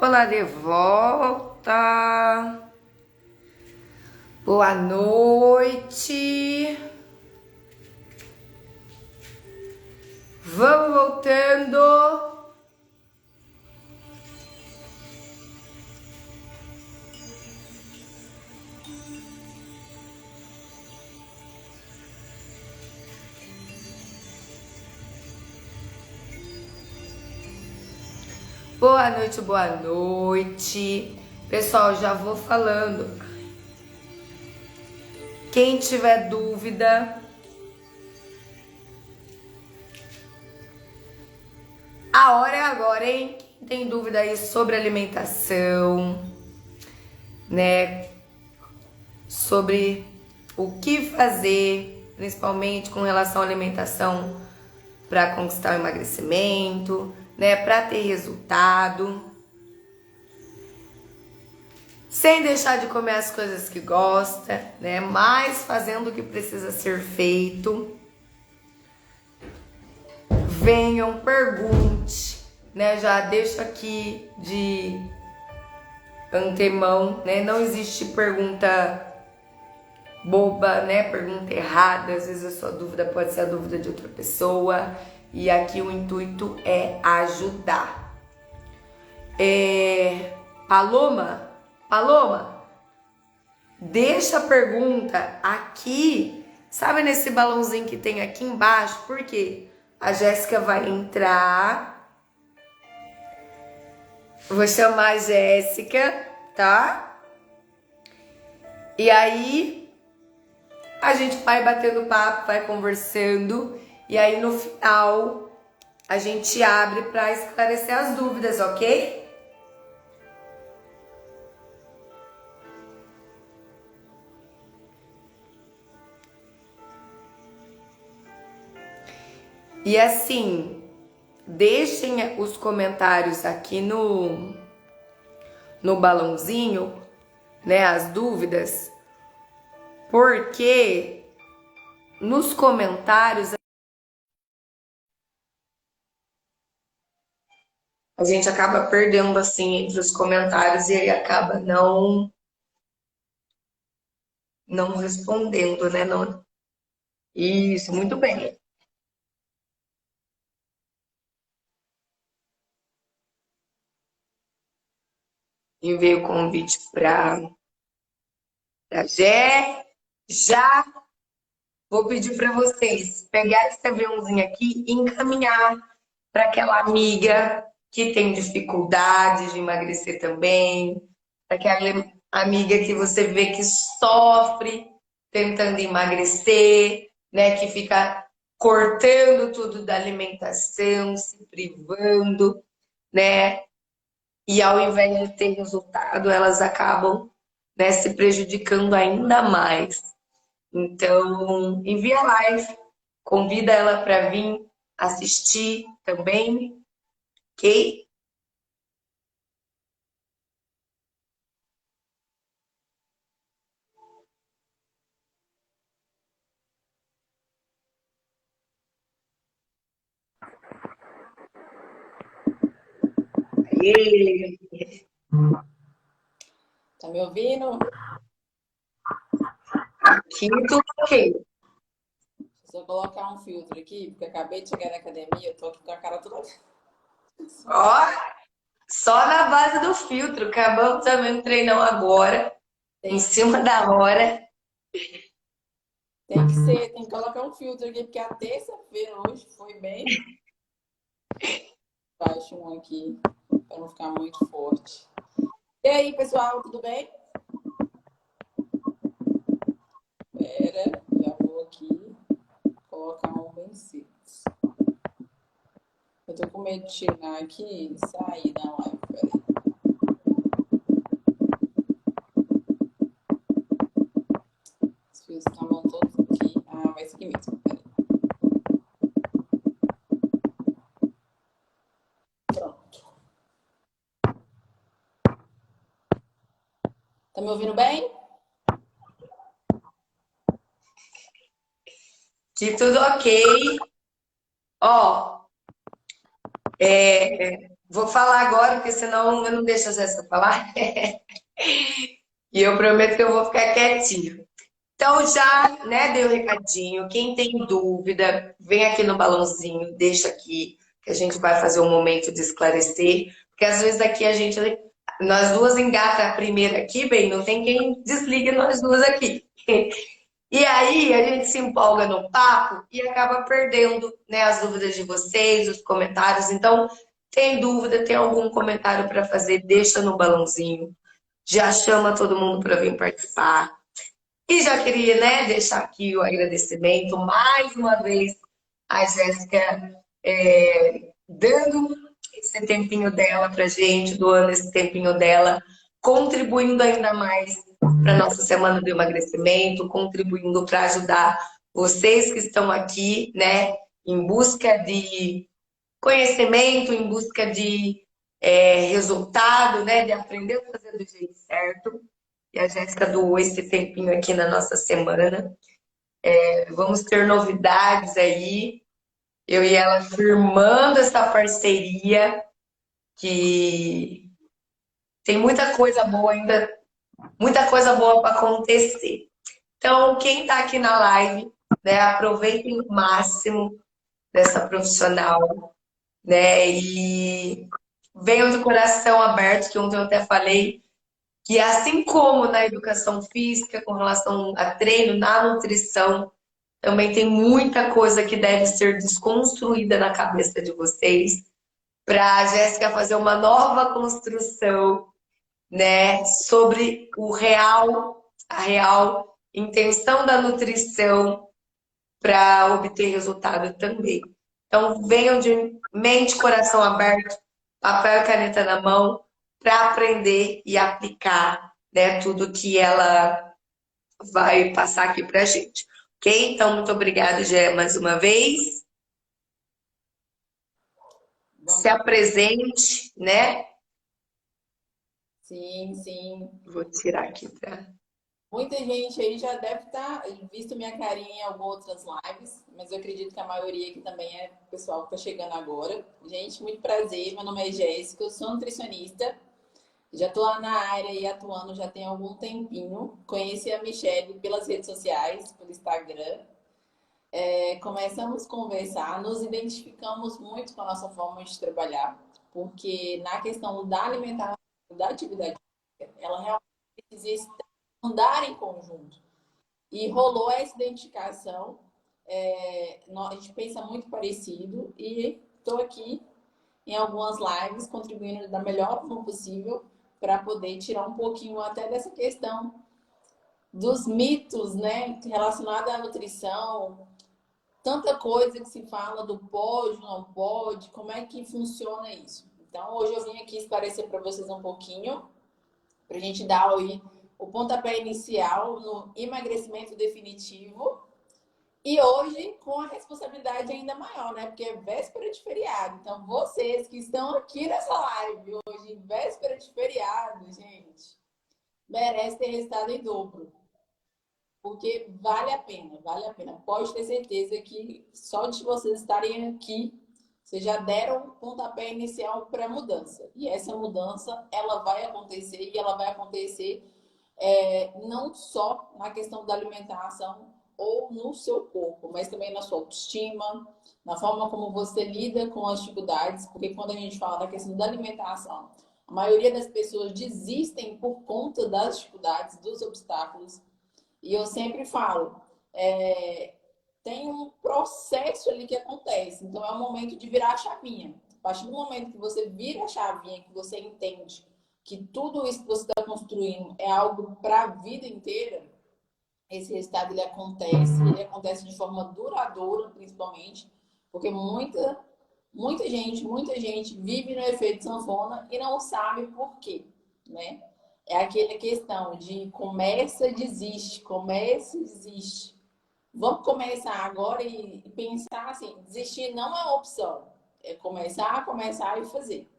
Olá de volta. Boa noite. Vamos voltando. Boa noite, boa noite. Pessoal, já vou falando. Quem tiver dúvida, a hora é agora, hein? Quem tem dúvida aí sobre alimentação, né? Sobre o que fazer, principalmente com relação à alimentação para conquistar o emagrecimento, né? Para ter resultado. Sem deixar de comer as coisas que gosta, né? Mas fazendo o que precisa ser feito. Venham, pergunte, né? Já deixo aqui de antemão, né? Não existe pergunta boba, né? Pergunta errada. Às vezes a sua dúvida pode ser a dúvida de outra pessoa. E aqui o intuito é ajudar. Paloma, deixa a pergunta aqui, sabe nesse balãozinho que tem aqui embaixo? Por quê? A Jéssica vai entrar. Vou chamar a Jéssica, tá? E aí a gente vai batendo papo, vai conversando. E aí no final a gente abre para esclarecer as dúvidas, ok? E assim, deixem os comentários aqui no balãozinho, né, as dúvidas, porque nos comentários a gente acaba perdendo assim entre os comentários e aí acaba não respondendo, né? Não... Isso, muito bem. Enviei o convite para Jé. Já vou pedir para vocês pegar esse aviãozinho aqui e encaminhar para aquela amiga que tem dificuldade de emagrecer também, para aquela amiga que você vê que sofre tentando emagrecer, né, que fica cortando tudo da alimentação, se privando, né? E ao invés de ter resultado, elas acabam, né, se prejudicando ainda mais. Então, envia live, convida ela para vir assistir também, ok? E Tá me ouvindo? aqui tudo ok. Deixa eu colocar um filtro aqui, porque acabei de chegar na academia, eu tô aqui com a cara toda Ó, só na base do filtro. Acabamos também de treinar agora, em Tem, cima da hora. tem que ser, tem que colocar um filtro aqui, porque a terça-feira hoje foi bem baixo um aqui, pra não ficar muito forte. E aí, pessoal, tudo bem? Pera, já vou aqui colocar um bem simples. Eu tô com medo de chegar aqui e sair da live, peraí. Os fios estavam todos aqui. Ah, vai ser aqui mesmo, peraí. Pronto. Tá me ouvindo bem? Que tudo ok. Ó, Vou falar agora, porque senão eu não deixo a Jéssica falar. E eu prometo que eu vou ficar quietinho. Então já, né, dei o recadinho. Quem tem dúvida, vem aqui no balãozinho, deixa aqui, que a gente vai fazer um momento de esclarecer. Porque às vezes aqui nós duas engata a primeira aqui, bem, não tem quem desligue nós duas aqui. E aí a gente se empolga no papo e acaba perdendo, né, as dúvidas de vocês, os comentários. Então, tem dúvida, tem algum comentário para fazer, deixa no balãozinho. Já chama todo mundo para vir participar. E já queria, né, deixar aqui o agradecimento mais uma vez a Jéssica dando esse tempinho dela para gente, doando esse tempinho dela, contribuindo ainda mais para a nossa semana do emagrecimento, contribuindo para ajudar vocês que estão aqui, né, em busca de conhecimento, em busca de resultado, né, de aprender a fazer do jeito certo. E a Jéssica doou esse tempinho aqui na nossa semana. Vamos ter novidades aí. Eu e ela firmando essa parceria, que tem muita coisa boa ainda, muita coisa boa para acontecer. Então, quem está aqui na live, né, aproveitem o máximo dessa profissional, né, e venham de coração aberto, que ontem eu até falei, que assim como na educação física, com relação a treino, na nutrição, também tem muita coisa que deve ser desconstruída na cabeça de vocês, para a Jéssica fazer uma nova construção, né, sobre a real intenção da nutrição para obter resultado também. Então, venham de mente, coração aberto, papel e caneta na mão, para aprender e aplicar, né, tudo que ela vai passar aqui para a gente. Ok? Então, muito obrigada, Gé, mais uma vez. Se Vamos. apresente, né? Sim, sim. Vou tirar aqui para. Muita gente aí já deve estar visto minha carinha em algumas outras lives, mas eu acredito que a maioria aqui também é o pessoal que está chegando agora. Gente, muito prazer. Meu nome é Jéssica, eu sou nutricionista. Já estou lá na área e atuando já tem algum tempinho. Conheci a Michelle pelas redes sociais, pelo Instagram. Começamos a conversar, nos identificamos muito com a nossa forma de trabalhar, porque na questão da alimentação, da atividade física, ela realmente precisa andar em conjunto. E rolou essa identificação, a gente pensa muito parecido e estou aqui em algumas lives contribuindo da melhor forma possível para poder tirar um pouquinho até dessa questão dos mitos, né, relacionada à nutrição, tanta coisa que se fala do pode, não pode, como é que funciona isso. Então, hoje eu vim aqui esclarecer para vocês um pouquinho, para a gente dar aí o pontapé inicial no emagrecimento definitivo. E hoje, com a responsabilidade ainda maior, né? Porque é véspera de feriado. Então, vocês que estão aqui nessa live hoje, véspera de feriado, gente, merecem ter resultado em dobro. Porque vale a pena, vale a pena. Pode ter certeza que só de vocês estarem aqui, vocês já deram um pontapé inicial para a mudança. E essa mudança, ela vai acontecer e ela vai acontecer não só na questão da alimentação ou no seu corpo, mas também na sua autoestima, na forma como você lida com as dificuldades, porque quando a gente fala da questão da alimentação, a maioria das pessoas desistem por conta das dificuldades, dos obstáculos. E eu sempre falo, tem um processo ali que acontece. Então é o momento de virar a chavinha. A partir do momento que você vira a chavinha, que você entende que tudo isso que você está construindo é algo para a vida inteira, esse resultado ele acontece de forma duradoura, principalmente, porque muita gente vive no efeito sanfona e não sabe por quê, né? É aquela questão de começa, desiste. Vamos começar agora e pensar assim, desistir não é uma opção, é começar e fazer.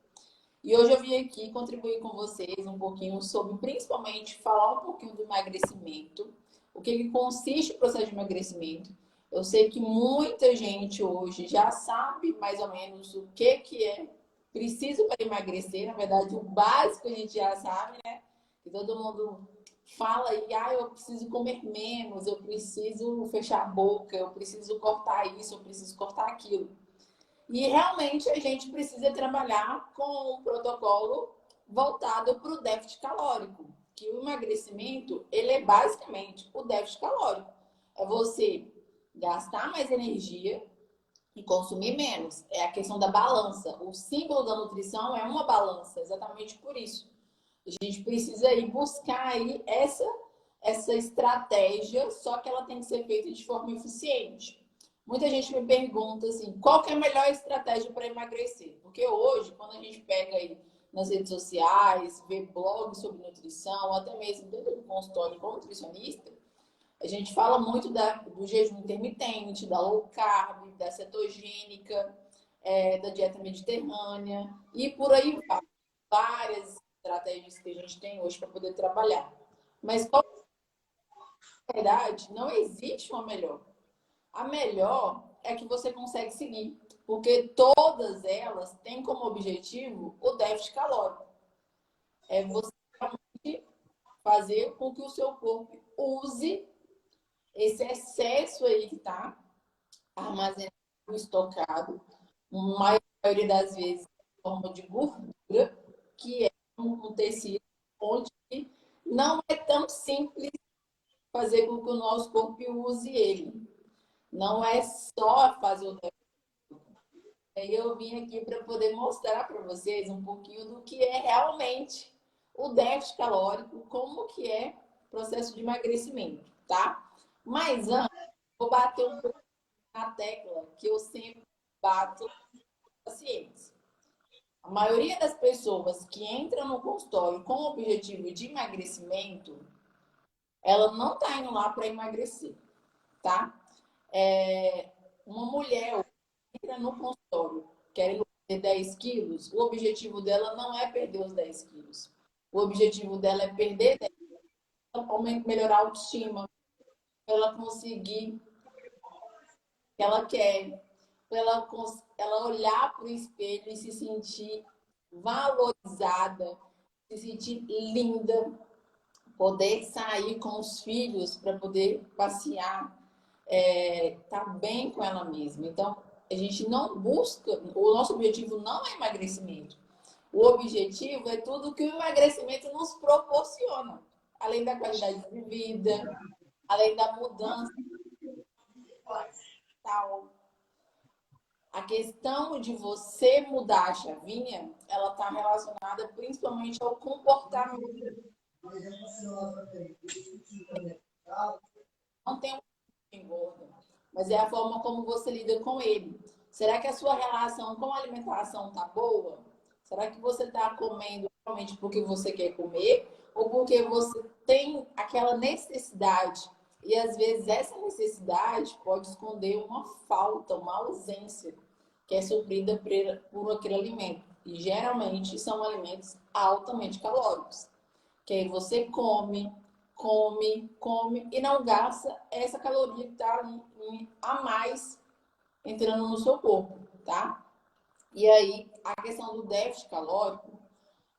E hoje eu vim aqui contribuir com vocês um pouquinho sobre, principalmente, falar um pouquinho do emagrecimento, o que consiste o processo de emagrecimento. Eu sei que muita gente hoje já sabe mais ou menos o que é preciso para emagrecer. Na verdade, o básico a gente já sabe, né? Que todo mundo fala e eu preciso comer menos, eu preciso fechar a boca, eu preciso cortar isso, eu preciso cortar aquilo. E realmente a gente precisa trabalhar com um protocolo voltado para o déficit calórico, que o emagrecimento, ele é basicamente o déficit calórico. É você gastar mais energia e consumir menos. É a questão da balança. O símbolo da nutrição é uma balança, exatamente por isso. A gente precisa ir buscar aí essa estratégia, só que ela tem que ser feita de forma eficiente. Muita gente me pergunta assim, qual que é a melhor estratégia para emagrecer? Porque hoje, quando a gente pega aí nas redes sociais, vê blogs sobre nutrição, até mesmo dentro do consultório como nutricionista, a gente fala muito do jejum intermitente, da low carb, da cetogênica, da dieta mediterrânea e por aí vai. Várias estratégias que a gente tem hoje para poder trabalhar. Mas, na verdade, não existe uma melhor. A melhor é que você consegue seguir, porque todas elas têm como objetivo o déficit calórico. É você fazer com que o seu corpo use esse excesso aí que está armazenado, estocado, a maioria das vezes em forma de gordura, que é um tecido onde não é tão simples fazer com que o nosso corpo use ele. Não é só fazer o déficit. Aí eu vim aqui para poder mostrar para vocês um pouquinho do que é realmente o déficit calórico, como que é o processo de emagrecimento, tá? Mas antes, vou bater um pouco na tecla que eu sempre bato com pacientes. A maioria das pessoas que entram no consultório com o objetivo de emagrecimento, ela não está indo lá para emagrecer, tá? Uma mulher entra no consultório querendo perder 10 quilos, o objetivo dela não é perder os 10 quilos. O objetivo dela é perder 10 quilos, melhorar a autoestima, para ela conseguir o que ela quer, para ela olhar para o espelho e se sentir valorizada, se sentir linda, poder sair com os filhos para poder passear, tá bem com ela mesma. Então, a gente não busca, o nosso objetivo não é emagrecimento. O objetivo é tudo que o emagrecimento nos proporciona, além da qualidade de vida, além da mudança tal. A questão de você mudar a chavinha, ela está relacionada principalmente ao comportamento. Não tem um engorda, mas é a forma como você lida com ele. Será que a sua relação com a alimentação tá boa? Será que você está comendo realmente porque você quer comer ou porque você tem aquela necessidade? E às vezes essa necessidade pode esconder uma falta, uma ausência que é suprida por aquele alimento. E geralmente são alimentos altamente calóricos. Que aí você come e não gasta essa caloria que está ali a mais entrando no seu corpo, tá? E aí, a questão do déficit calórico,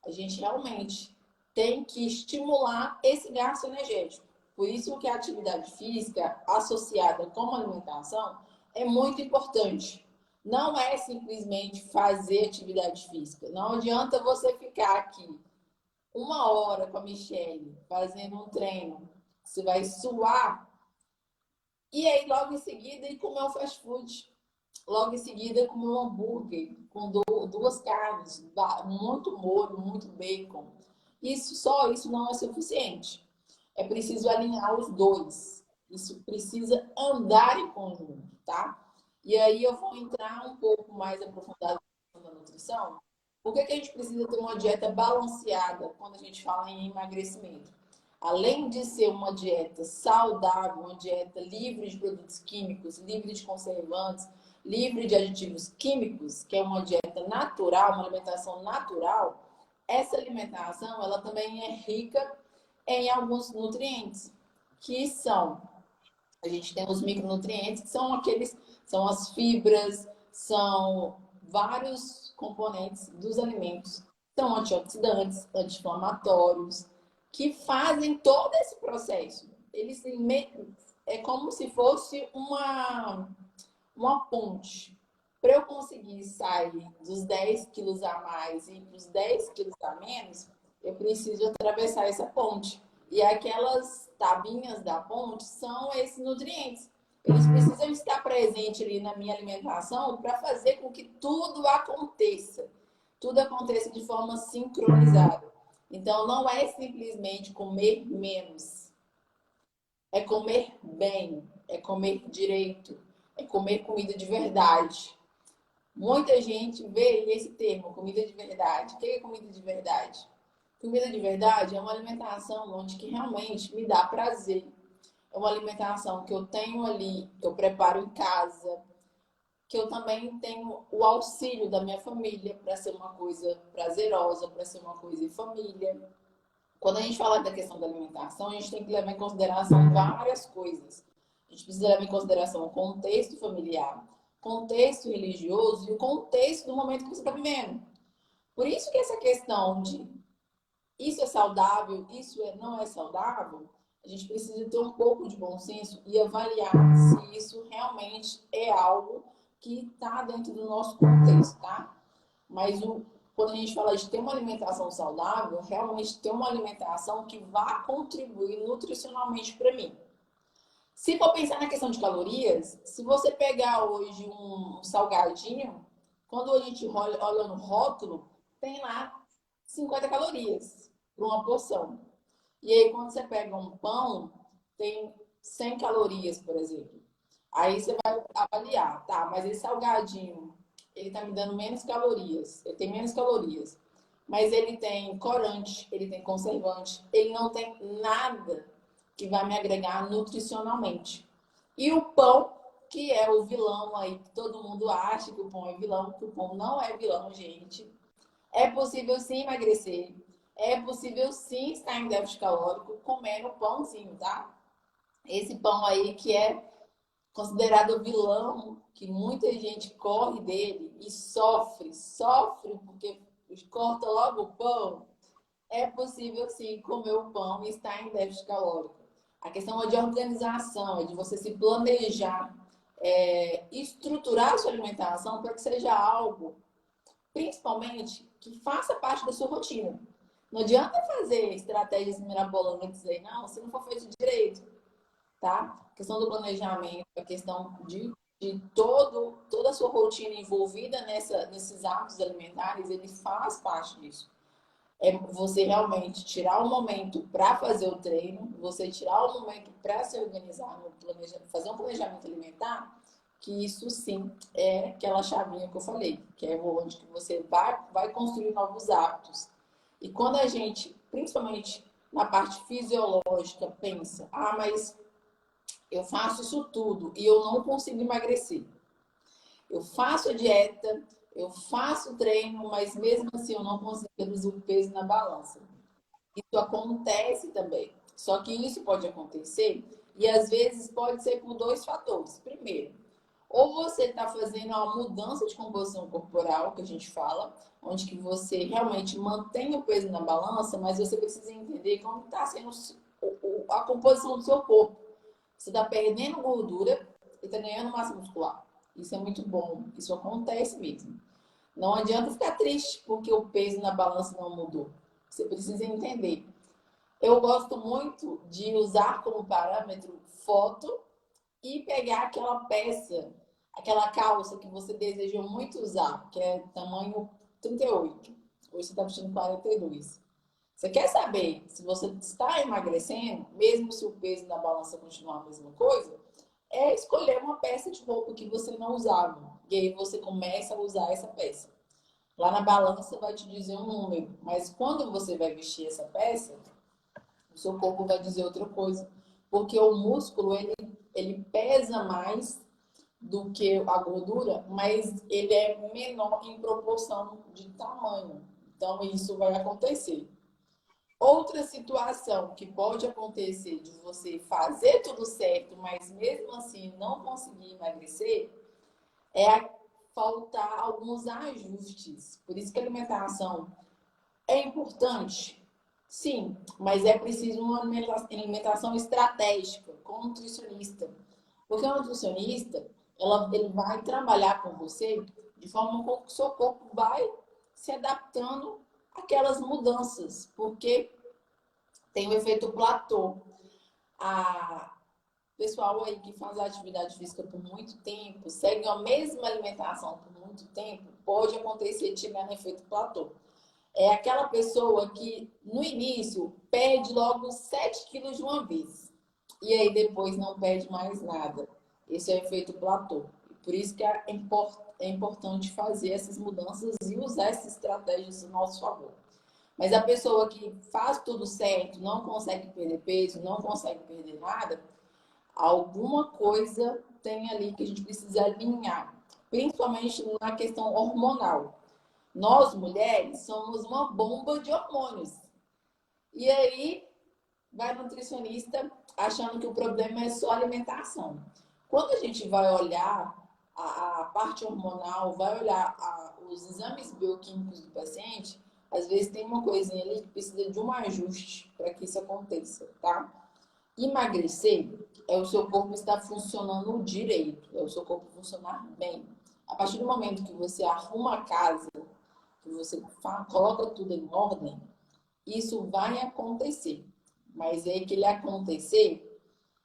a gente realmente tem que estimular esse gasto energético. Por isso que a atividade física associada com a alimentação é muito importante. Não é simplesmente fazer atividade física. Não adianta você ficar aqui 1 hora com a Michelle fazendo um treino. Você vai suar e aí logo em seguida ir comer um fast food. Logo em seguida comer um hambúrguer com duas carnes, muito molho, muito bacon. Só isso não é suficiente. É preciso alinhar os dois. Isso precisa andar em conjunto, tá? E aí eu vou entrar um pouco mais aprofundado na nutrição. Por que a gente precisa ter uma dieta balanceada quando a gente fala em emagrecimento? Além de ser uma dieta saudável, uma dieta livre de produtos químicos, livre de conservantes, livre de aditivos químicos, que é uma dieta natural, uma alimentação natural, essa alimentação ela também é rica em alguns nutrientes, que são, a gente tem os micronutrientes, que são aqueles, são as fibras, são vários componentes dos alimentos. São antioxidantes, anti-inflamatórios, que fazem todo esse processo. Eles é como se fosse uma ponte. Para eu conseguir sair dos 10 quilos a mais e para os 10 quilos a menos, eu preciso atravessar essa ponte. E aquelas tabinhas da ponte são esses nutrientes. Eles precisam estar presentes ali na minha alimentação para fazer com que tudo aconteça. Tudo aconteça de forma sincronizada. Então, não é simplesmente comer menos. É comer bem, é comer direito, é comer comida de verdade. Muita gente vê esse termo, comida de verdade. O que é comida de verdade? Comida de verdade é uma alimentação onde que realmente me dá prazer. É uma alimentação que eu tenho ali, que eu preparo em casa, que eu também tenho o auxílio da minha família para ser uma coisa prazerosa, para ser uma coisa em família. Quando a gente fala da questão da alimentação, a gente tem que levar em consideração várias coisas. A gente precisa levar em consideração o contexto familiar, contexto religioso e o contexto do momento que você está vivendo. Por isso que essa questão de isso é saudável, não é saudável, a gente precisa ter um pouco de bom senso e avaliar se isso realmente é algo que está dentro do nosso contexto, tá? Mas quando a gente fala de ter uma alimentação saudável, realmente ter uma alimentação que vá contribuir nutricionalmente para mim. Se for pensar na questão de calorias, se você pegar hoje um salgadinho, quando a gente olha no rótulo, tem lá 50 calorias para uma porção. E aí, quando você pega um pão, tem 100 calorias, por exemplo. Aí você vai avaliar, tá, mas esse salgadinho, ele tá me dando menos calorias, ele tem menos calorias, mas ele tem corante, ele tem conservante, ele não tem nada que vai me agregar nutricionalmente. E o pão, que é o vilão aí, que todo mundo acha que o pão é vilão, que o pão não é vilão, gente. É possível sim emagrecer, é possível sim estar em déficit calórico comendo pãozinho, tá? Esse pão aí que é considerado vilão, que muita gente corre dele e sofre porque corta logo o pão, é possível sim comer o pão e estar em déficit calórico. A questão é de organização, é de você se planejar, estruturar a sua alimentação para que seja algo, principalmente, que faça parte da sua rotina. Não adianta fazer estratégias mirabolantes aí, não, se não for feito direito, tá? A questão do planejamento, a questão de toda a sua rotina envolvida nesses hábitos alimentares, ele faz parte disso. É você realmente tirar um momento para fazer o treino, você tirar um momento para se organizar, fazer um planejamento alimentar, que isso sim é aquela chavinha que eu falei, que é onde que você vai construir novos hábitos. E quando a gente, principalmente na parte fisiológica, pensa, mas eu faço isso tudo e eu não consigo emagrecer. Eu faço a dieta, eu faço treino, mas mesmo assim eu não consigo reduzir o peso na balança. Isso acontece também. Só que isso pode acontecer e às vezes pode ser por dois fatores. Primeiro, ou você está fazendo uma mudança de composição corporal, que a gente fala, onde que você realmente mantém o peso na balança, mas você precisa entender como está sendo a composição do seu corpo. Você está perdendo gordura e está ganhando massa muscular. Isso é muito bom. Isso acontece mesmo. Não adianta ficar triste porque o peso na balança não mudou. Você precisa entender. Eu gosto muito de usar como parâmetro foto e pegar aquela peça, aquela calça que você desejou muito usar, que é tamanho 38. Hoje você está vestindo 42. Você quer saber se você está emagrecendo, mesmo se o peso na balança continuar a mesma coisa? É escolher uma peça de roupa que você não usava. E aí você começa a usar essa peça. Lá na balança vai te dizer um número, mas quando você vai vestir essa peça, o seu corpo vai dizer outra coisa. Porque o músculo, ele pesa mais do que a gordura, mas ele é menor em proporção de tamanho. Então, isso vai acontecer. Outra situação que pode acontecer de você fazer tudo certo, mas mesmo assim não conseguir emagrecer, é faltar alguns ajustes. Por isso que a alimentação é importante, sim, mas é preciso uma alimentação estratégica com um nutricionista. Porque o nutricionista, ele vai trabalhar com você de forma que o seu corpo vai se adaptando àquelas mudanças, porque tem o efeito platô. A pessoal aí que faz atividade física por muito tempo, segue a mesma alimentação por muito tempo, pode acontecer de chegar no efeito platô. É aquela pessoa que no início perde logo 7 quilos de uma vez. E aí depois não perde mais nada. Esse é o efeito platô. Por isso que é importante fazer essas mudanças e usar essas estratégias a nosso favor. Mas a pessoa que faz tudo certo, não consegue perder peso, não consegue perder nada, alguma coisa tem ali que a gente precisa alinhar. Principalmente na questão hormonal. Nós, mulheres, somos uma bomba de hormônios. E aí, vai nutricionista achando que o problema é só alimentação. Quando a gente vai olhar a parte hormonal, vai olhar os exames bioquímicos do paciente, às vezes tem uma coisinha ali que precisa de um ajuste para que isso aconteça, tá? Emagrecer é o seu corpo estar funcionando direito, é o seu corpo funcionar bem. A partir do momento que você arruma a casa, que você coloca tudo em ordem, isso vai acontecer. Mas é que ele acontecer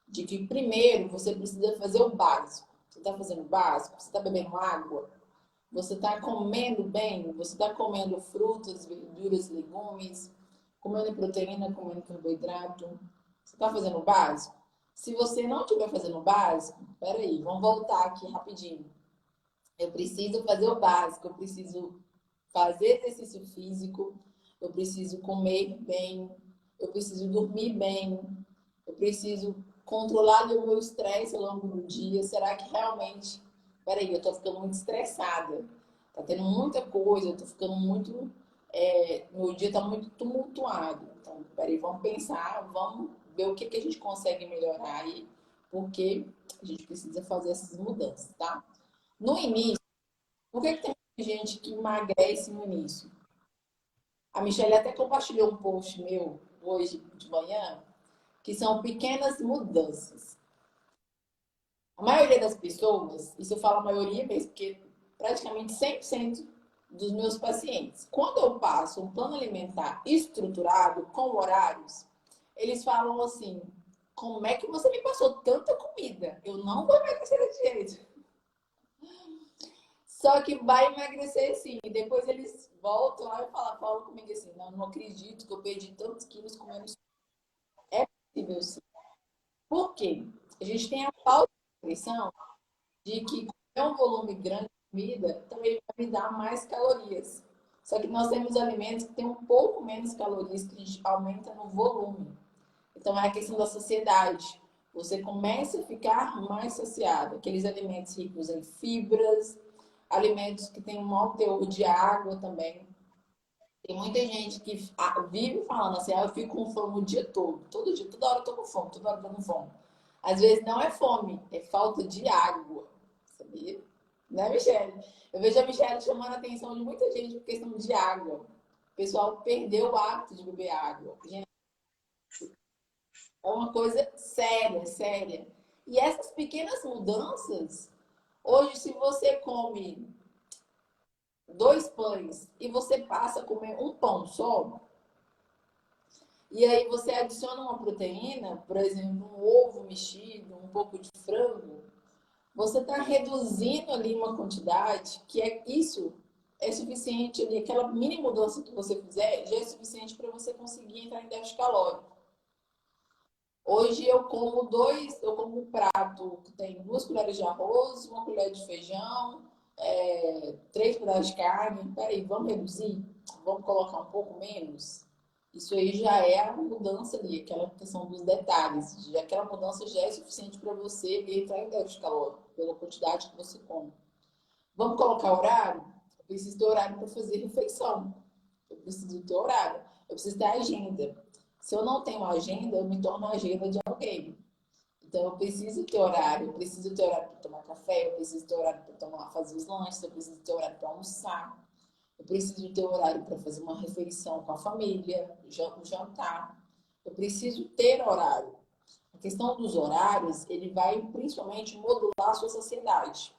de que primeiro você precisa fazer o básico. Você está fazendo o básico? Você está bebendo água? Você está comendo bem? Você está comendo frutas, verduras, legumes? Comendo proteína, comendo carboidrato? Você está fazendo o básico? Se você não estiver fazendo o básico, peraí, vamos voltar aqui rapidinho. Eu preciso fazer o básico, eu preciso fazer exercício físico, eu preciso comer bem, eu preciso dormir bem, eu preciso controlar o meu estresse ao longo do dia. Será que realmente, peraí, eu tô ficando muito estressada, tá tendo muita coisa, eu tô ficando muito, meu dia tá muito tumultuado. Então, peraí, vamos pensar, vamos ver o que, que a gente consegue melhorar aí, porque a gente precisa fazer essas mudanças, tá? No início, por que, que tem gente que emagrece no início? A Michelle até compartilhou um post meu hoje de manhã, que são pequenas mudanças. A maioria das pessoas, isso eu falo a maioria mesmo, porque praticamente 100% dos meus pacientes, quando eu passo um plano alimentar estruturado, com horários, eles falam assim: como é que você me passou tanta comida? Eu não vou emagrecer desse jeito. Só que vai emagrecer sim. E depois eles voltam lá e falam comigo assim: não acredito que eu perdi tantos quilos comendo isso. É possível sim. Por quê? A gente tem a falta de nutrição de que comer um volume grande de comida também vai me dar mais calorias. Só que nós temos alimentos que têm um pouco menos calorias que a gente aumenta no volume. Então é a questão da saciedade. Você começa a ficar mais saciado. Aqueles alimentos ricos em fibras, alimentos que têm um maior teor de água também. Tem muita gente que vive falando assim: eu fico com fome o dia todo. Todo dia, toda hora eu tô com fome, toda hora eu tô com fome. Às vezes não é fome, é falta de água. Sabia? Né, Michelle? Eu vejo a Michelle chamando a atenção de muita gente por questão de água. O pessoal perdeu o hábito de beber água. Gente, é uma coisa séria, séria. E essas pequenas mudanças, hoje, se você come 2 pães e você passa a comer um pão só, e aí você adiciona uma proteína, por exemplo, um ovo mexido, um pouco de frango, você está reduzindo ali uma quantidade que isso é suficiente ali, aquela mini mudança que você fizer já é suficiente para você conseguir entrar em déficit calórico. Hoje eu como um prato que tem 2 colheres de arroz, 1 colher de feijão, 3 pedaços de carne. Peraí, vamos reduzir? Vamos colocar um pouco menos? Isso aí já é a mudança ali, aquela questão dos detalhes. Já aquela mudança já é suficiente para você entrar em déficit calórico, pela quantidade que você come. Vamos colocar horário? Eu preciso ter horário para fazer refeição. Eu preciso ter horário. Eu preciso ter agenda. Se eu não tenho agenda, eu me torno a agenda de alguém. Então, eu preciso ter horário, eu preciso ter horário para tomar café, eu preciso ter horário para tomar, fazer os lanches, eu preciso ter horário para almoçar, eu preciso ter horário para fazer uma refeição com a família, um jantar. Eu preciso ter horário. A questão dos horários, ele vai principalmente modular a sua saciedade.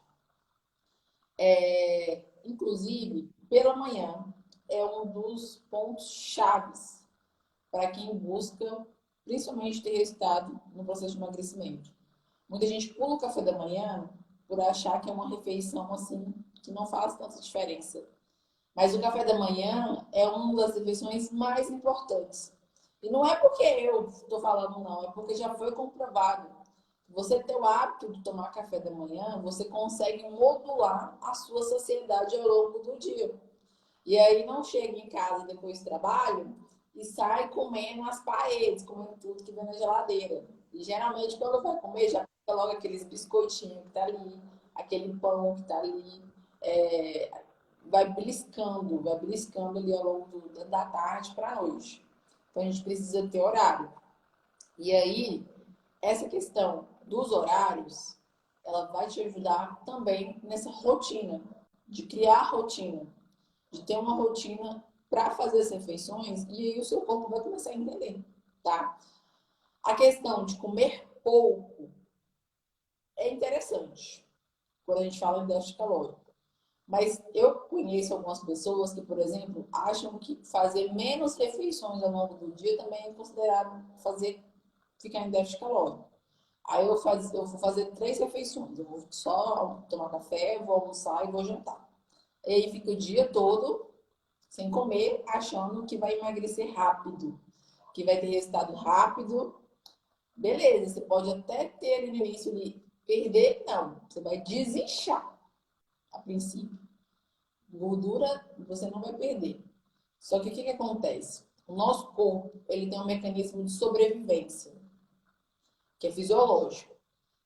Inclusive, pela manhã, é um dos pontos chaves para quem busca, principalmente, ter resultado no processo de emagrecimento. Muita gente pula o café da manhã por achar que é uma refeição assim que não faz tanta diferença. Mas o café da manhã é uma das refeições mais importantes. E não é porque eu estou falando, não, é porque já foi comprovado. Você ter o hábito de tomar café da manhã, você consegue modular a sua saciedade ao longo do dia. E aí não chega em casa depois do trabalho e sai comendo as paredes, comendo tudo que vem na geladeira. E geralmente quando vai comer, já pega logo aqueles biscoitinhos que tá ali, aquele pão que tá ali, é, vai beliscando ali ao longo da tarde para a noite. Então a gente precisa ter horário. E aí, essa questão dos horários, ela vai te ajudar também nessa rotina, de criar rotina, de ter uma rotina para fazer as refeições, e aí o seu corpo vai começar a entender, tá? A questão de comer pouco é interessante quando a gente fala em déficit calórico. Mas eu conheço algumas pessoas que, por exemplo, acham que fazer menos refeições ao longo do dia também é considerado fazer ficar em déficit calórico. Aí eu vou fazer 3 refeições. Eu vou só tomar café, vou almoçar e vou jantar. E aí fica o dia todo sem comer, achando que vai emagrecer rápido, que vai ter resultado rápido. Beleza, você pode até ter ali no início de perder, não. Você vai desinchar a princípio. Gordura você não vai perder. Só que o que, que acontece? O nosso corpo ele tem um mecanismo de sobrevivência, que é fisiológico.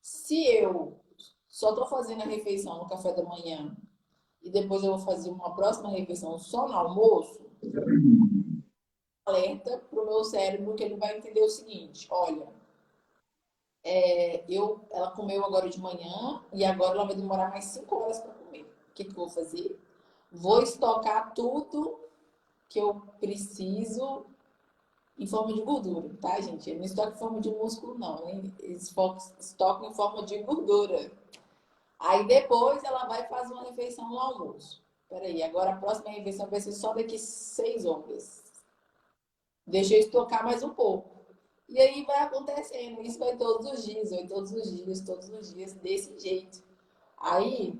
Se eu só estou fazendo a refeição no café da manhã e depois eu vou fazer uma próxima refeição só no almoço, alerta para o meu cérebro que ele vai entender o seguinte: olha, ela comeu agora de manhã e agora ela vai demorar mais 5 horas para comer. O que, que eu vou fazer? Vou estocar tudo que eu preciso em forma de gordura, tá, gente? Eu não estoco em forma de músculo, não. Estoco em forma de gordura. Aí depois ela vai fazer uma refeição no almoço. Peraí, agora a próxima refeição vai ser só daqui 6 horas. Deixa eu estocar mais um pouco. E aí vai acontecendo. Isso vai todos os dias, vai todos os dias, desse jeito. Aí,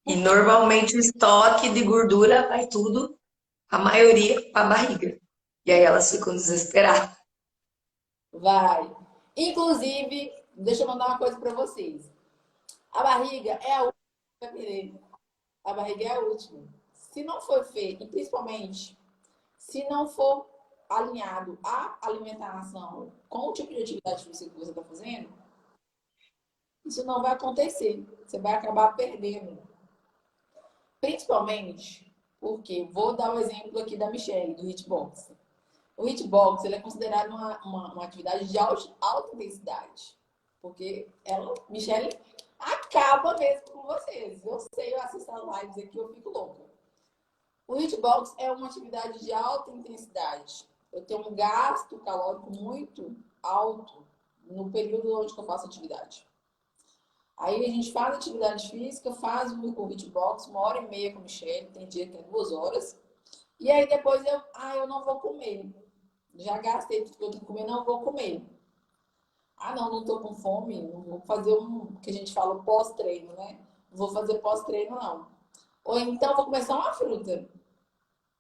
E normalmente o estoque de gordura vai tudo, a maioria, para a barriga. E aí elas ficam desesperadas. vai. Inclusive, deixa eu mandar uma coisa para vocês. A barriga é a última que vai perder. A barriga é a última. Se não for feito, e principalmente se não for alinhado a alimentação com o tipo de atividade física que você está fazendo, isso não vai acontecer. Você vai acabar perdendo. Principalmente porque, vou dar o exemplo aqui da Michelle, do hitbox. O hitbox ele é considerado uma atividade de alta intensidade. Porque ela, Michelle, acaba mesmo com vocês. Eu sei, eu assisto as lives aqui, eu fico louca. O hitbox é uma atividade de alta intensidade. Eu tenho um gasto calórico muito alto no período onde eu faço atividade. Aí a gente faz atividade física, faz o hitbox, 1 hora e meia com o Michelle, tem dia que é 2 horas. E aí depois eu não vou comer. Já gastei tudo que eu tenho que comer, não vou comer. Ah, não, não tô com fome, não vou fazer que a gente fala pós-treino, né? Não vou fazer pós-treino, não. Ou então vou começar uma fruta.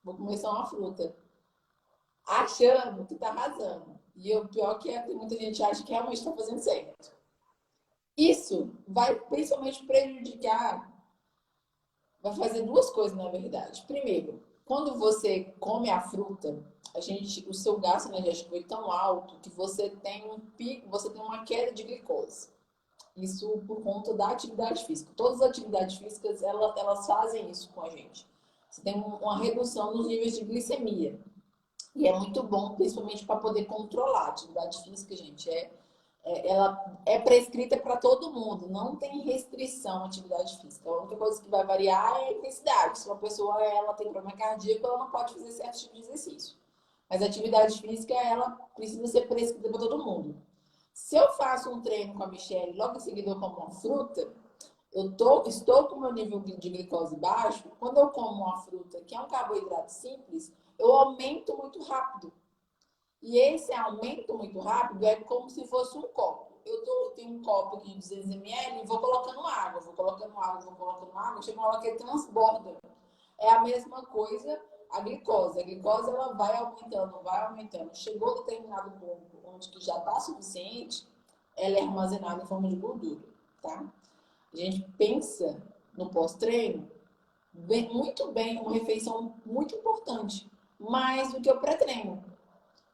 Vou começar uma fruta. Achando que tá arrasando. E o pior que tem muita gente que acha que realmente está fazendo certo. Isso vai principalmente prejudicar, vai fazer 2 coisas, na verdade. Primeiro, quando você come a fruta, o seu gasto energético foi tão alto que você tem um pico, você tem uma queda de glicose. Isso por conta da atividade física. Todas as atividades físicas, elas fazem isso com a gente. Você tem uma redução nos níveis de glicemia. E é muito bom, principalmente para poder controlar a atividade física, gente. ela é prescrita para todo mundo, não tem restrição à atividade física. A única coisa que vai variar é a intensidade. Se uma pessoa ela tem problema cardíaco, ela não pode fazer certo tipo de exercício. Mas a atividade física, ela precisa ser prescrita para todo mundo. Se eu faço um treino com a Michelle e logo em seguida eu como uma fruta, estou com o meu nível de glicose baixo. Quando eu como uma fruta, que é um carboidrato simples, eu aumento muito rápido. E esse aumento muito rápido é como se fosse um copo. Tenho um copo aqui de 200 ml e vou colocando água, vou colocando água, vou colocando água, chega uma hora que ele transborda. É a mesma coisa a glicose. A glicose ela vai aumentando, vai aumentando. Chegou a determinado ponto onde que já está suficiente, ela é armazenada em forma de gordura, tá? A gente pensa no pós-treino muito bem, uma refeição muito importante, mais do que o pré-treino.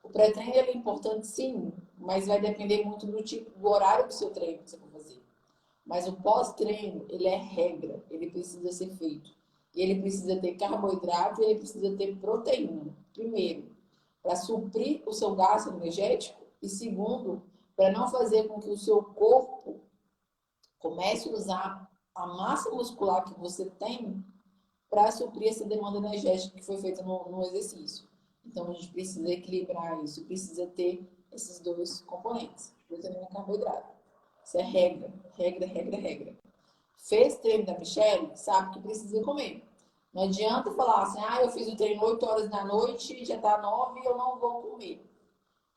O pré-treino é importante sim, mas vai depender muito do tipo, do horário do seu treino que você for fazer. Mas o pós-treino, ele é regra, ele precisa ser feito. E ele precisa ter carboidrato e ele precisa ter proteína. Primeiro, para suprir o seu gasto energético e segundo, para não fazer com que o seu corpo comece a usar a massa muscular que você tem para suprir essa demanda energética que foi feita no exercício. Então, a gente precisa equilibrar isso, precisa ter esses dois componentes, proteína e carboidrato. Isso é regra, regra, regra, regra. Fez treino da Michelle, sabe que precisa comer. Não adianta falar assim, eu fiz o treino 8 horas da noite, já tá 9 e eu não vou comer.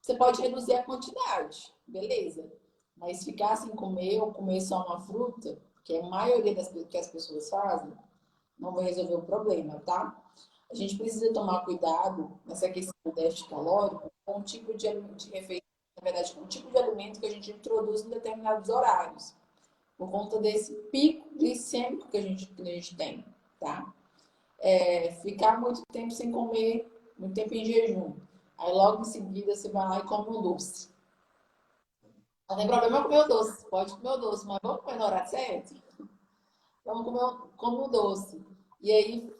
Você pode reduzir a quantidade, beleza. Mas ficar sem comer ou comer só uma fruta, que é a maioria das que as pessoas fazem, não vai resolver o problema, tá? A gente precisa tomar cuidado nessa questão do déficit calórico com o tipo de refeição, na verdade, com o tipo de alimento que a gente introduz em determinados horários, por conta desse pico glicêmico que a gente tem, tá? Ficar muito tempo sem comer, muito tempo em jejum. Aí logo em seguida você vai lá e come um doce. Não tem problema comer o doce, pode comer o doce, mas vamos comer na hora certa? Vamos comer o doce. E aí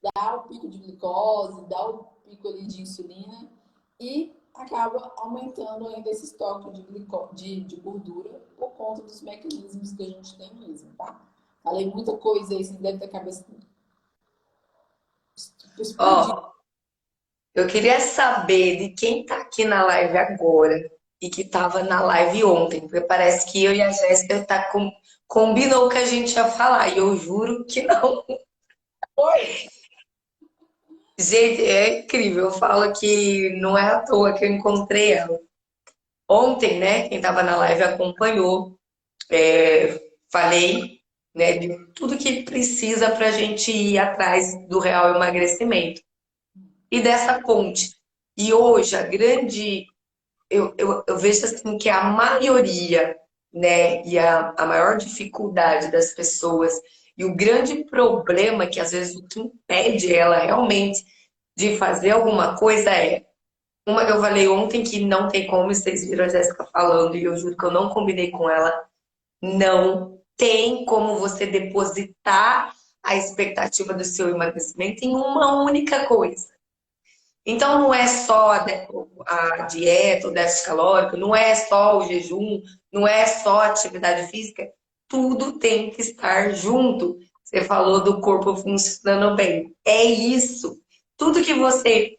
dá o pico de glicose, dá o pico ali de insulina e acaba aumentando ainda esse estoque de gordura por conta dos mecanismos que a gente tem mesmo, tá? Falei muita coisa aí, vocês devem ter a cabeça explodindo. Ó, eu queria saber de quem tá aqui na live agora e que tava na live ontem, porque parece que eu e a Jéssica combinou que a gente ia falar, e eu juro que não. Oi! Gente, é incrível, eu falo que não é à toa que eu encontrei ela. Ontem, né, quem tava na live acompanhou, falei, né, de tudo que precisa para a gente ir atrás do real emagrecimento e dessa ponte. E hoje, eu vejo assim que a maioria, né, e a maior dificuldade das pessoas e o grande problema que às vezes o que impede ela realmente de fazer alguma coisa é uma que eu falei ontem que não tem como, vocês viram a Jéssica falando e eu juro que eu não combinei com ela, não tem como você depositar a expectativa do seu emagrecimento em uma única coisa. Então, não é só a dieta, o déficit calórico, não é só o jejum, não é só a atividade física, tudo tem que estar junto. Você falou do corpo funcionando bem. É isso. Tudo que você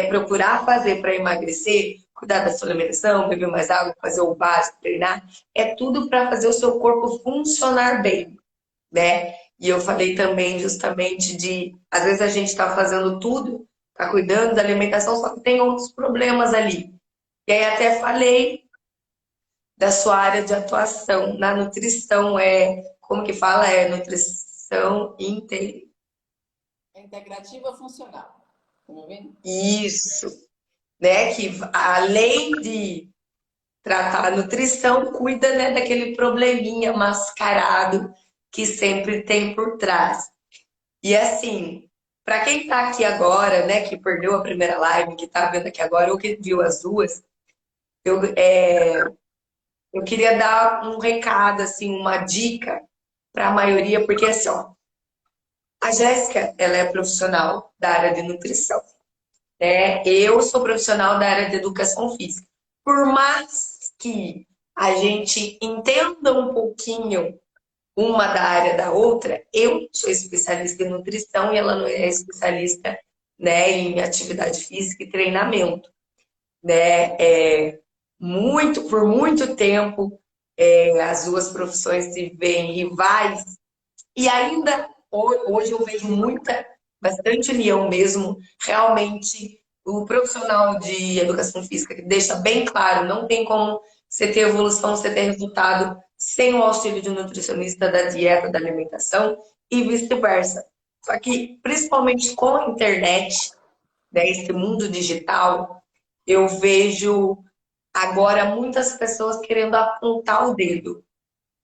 procurar fazer para emagrecer, cuidar da sua alimentação, beber mais água, fazer o básico, treinar, é tudo para fazer o seu corpo funcionar bem, né? E eu falei também justamente de, às vezes a gente está fazendo tudo, está cuidando da alimentação, só que tem outros problemas ali. E aí até falei da sua área de atuação na nutrição, como que fala? É nutrição É integrativa funcional. Tá me vendo? isso, né? Que além de tratar a nutrição, cuida, né, daquele probleminha mascarado que sempre tem por trás. E assim, para quem está aqui agora, né, que perdeu a primeira live, que está vendo aqui agora, ou que viu as duas, eu queria dar um recado, assim, uma dica para a maioria, porque assim, ó, a Jéssica, ela é profissional da área de nutrição, né? Eu sou profissional da área de educação física. Por mais que a gente entenda um pouquinho uma da área da outra. Eu sou especialista em nutrição e ela não é especialista, né, em atividade física e treinamento, né? Por muito tempo, as duas profissões se veem rivais e ainda hoje eu vejo bastante união mesmo. Realmente, o profissional de educação física que deixa bem claro, não tem como você ter evolução, você ter resultado sem o auxílio de um nutricionista da dieta, da alimentação e vice-versa. Só que, principalmente com a internet, né, esse mundo digital, eu vejo agora muitas pessoas querendo apontar o dedo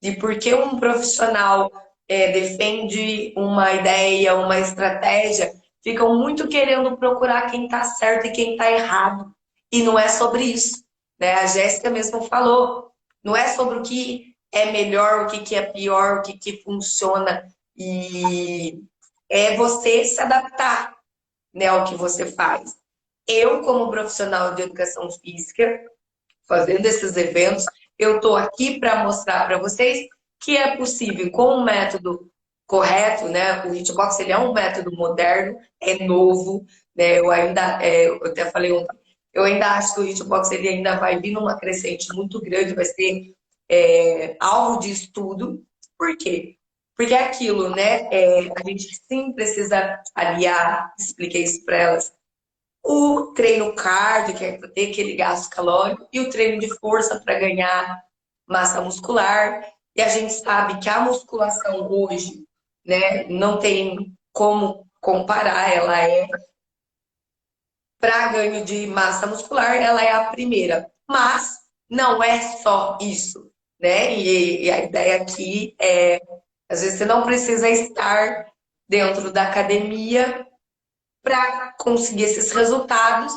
de por que um profissional defende uma ideia, uma estratégia, ficam muito querendo procurar quem está certo e quem está errado. E não é sobre isso. Né? A Jéssica mesmo falou. Não é sobre o que é melhor, o que é pior, o que funciona. E é você se adaptar, né, ao que você faz. Eu, como profissional de educação física, fazendo esses eventos, eu estou aqui para mostrar para vocês que é possível com um método correto, né? O Hitbox ele é um método moderno, é novo, né? Eu até falei ontem, eu ainda acho que o Hitbox ele ainda vai vir numa crescente muito grande, vai ser alvo de estudo. Por quê? Porque é aquilo, né? A gente sim precisa aliar, expliquei isso para elas, o treino cardio, que é ter aquele gasto calórico, e o treino de força para ganhar massa muscular. E a gente sabe que a musculação hoje, né, não tem como comparar, ela é para ganho de massa muscular, ela é a primeira. Mas não é só isso, né? E a ideia aqui é, às vezes você não precisa estar dentro da academia para conseguir esses resultados,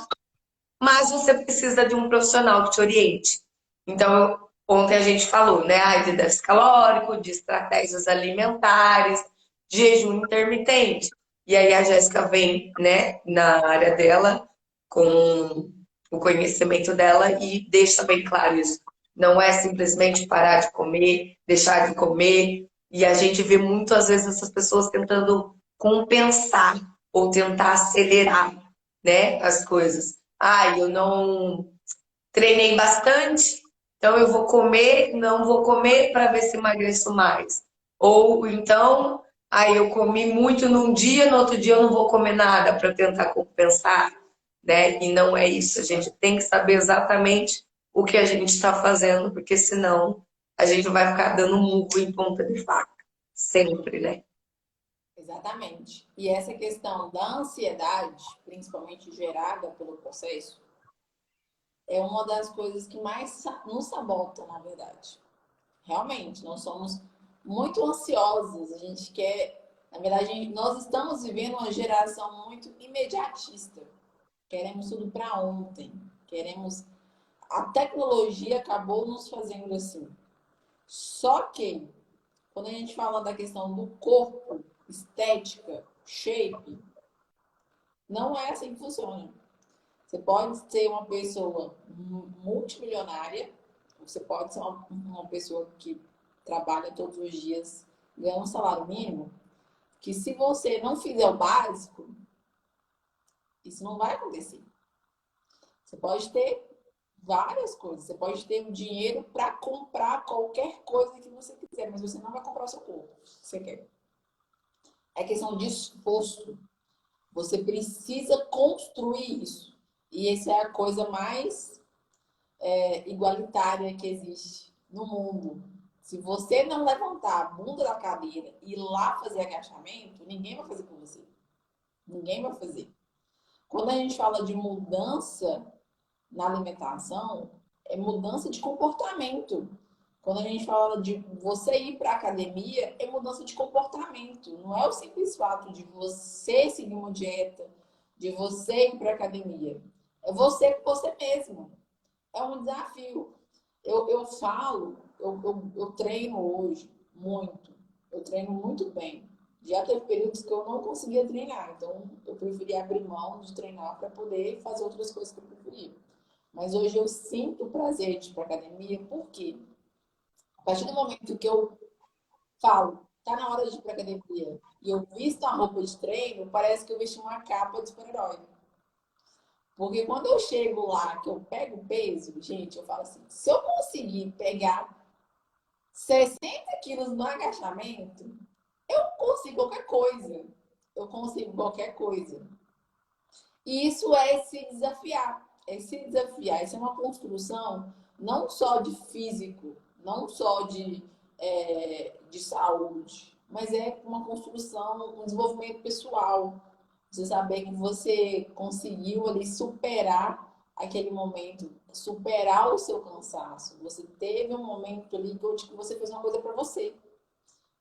mas você precisa de um profissional que te oriente. Então, ontem a gente falou, né, de déficit calórico, de estratégias alimentares, jejum intermitente. E aí a Jéssica vem, né, na área dela, com o conhecimento dela e deixa bem claro isso. Não é simplesmente parar de comer, deixar de comer. E a gente vê muitas vezes essas pessoas tentando compensar ou tentar acelerar, né, as coisas. Eu não treinei bastante, então eu vou comer, não vou comer para ver se emagreço mais. Ou então, eu comi muito num dia, no outro dia eu não vou comer nada para tentar compensar, né? E não é isso. A gente tem que saber exatamente o que a gente está fazendo, porque senão a gente vai ficar dando murro em ponta de faca, sempre, né? Exatamente. E essa questão da ansiedade, principalmente gerada pelo processo, é uma das coisas que mais nos sabota, na verdade. Realmente, nós somos muito ansiosos. A gente quer, na verdade, nós estamos vivendo uma geração muito imediatista. Queremos tudo para ontem. Queremos. A tecnologia acabou nos fazendo assim. Só que, quando a gente fala da questão do corpo, estética, shape, não é assim que funciona. Você pode ser uma pessoa multimilionária, você pode ser uma pessoa que trabalha todos os dias, ganha um salário mínimo, que se você não fizer o básico, isso não vai acontecer. Você pode ter várias coisas, você pode ter o dinheiro para comprar qualquer coisa que você quiser, mas você não vai comprar o seu corpo, que você quer. É questão de esforço. Você precisa construir isso. E essa é a coisa mais igualitária que existe no mundo. Se você não levantar a bunda da cadeira e ir lá fazer agachamento, ninguém vai fazer por você. Ninguém vai fazer. Quando a gente fala de mudança na alimentação, é mudança de comportamento. Quando a gente fala de você ir para a academia, é mudança de comportamento. Não é o simples fato de você seguir uma dieta, de você ir para a academia. É você com você mesmo. É um desafio. Eu falo, eu treino hoje muito. Eu treino muito bem. Já teve períodos que eu não conseguia treinar, então eu preferia abrir mão de treinar para poder fazer outras coisas que eu preferia. Mas hoje eu sinto prazer de ir para academia, por quê? A partir do momento que eu falo, tá na hora de ir para academia, e eu visto a roupa de treino, parece que eu vesti uma capa de super-herói. Porque quando eu chego lá, que eu pego o peso, gente, eu falo assim, se eu conseguir pegar 60 quilos no agachamento, eu consigo qualquer coisa. Eu consigo qualquer coisa. E isso é se desafiar. É se desafiar. Isso é uma construção não só de físico, não só de saúde, mas é uma construção, um desenvolvimento pessoal. Você saber que você conseguiu ali superar aquele momento, superar o seu cansaço. Você teve um momento ali que você fez uma coisa para você.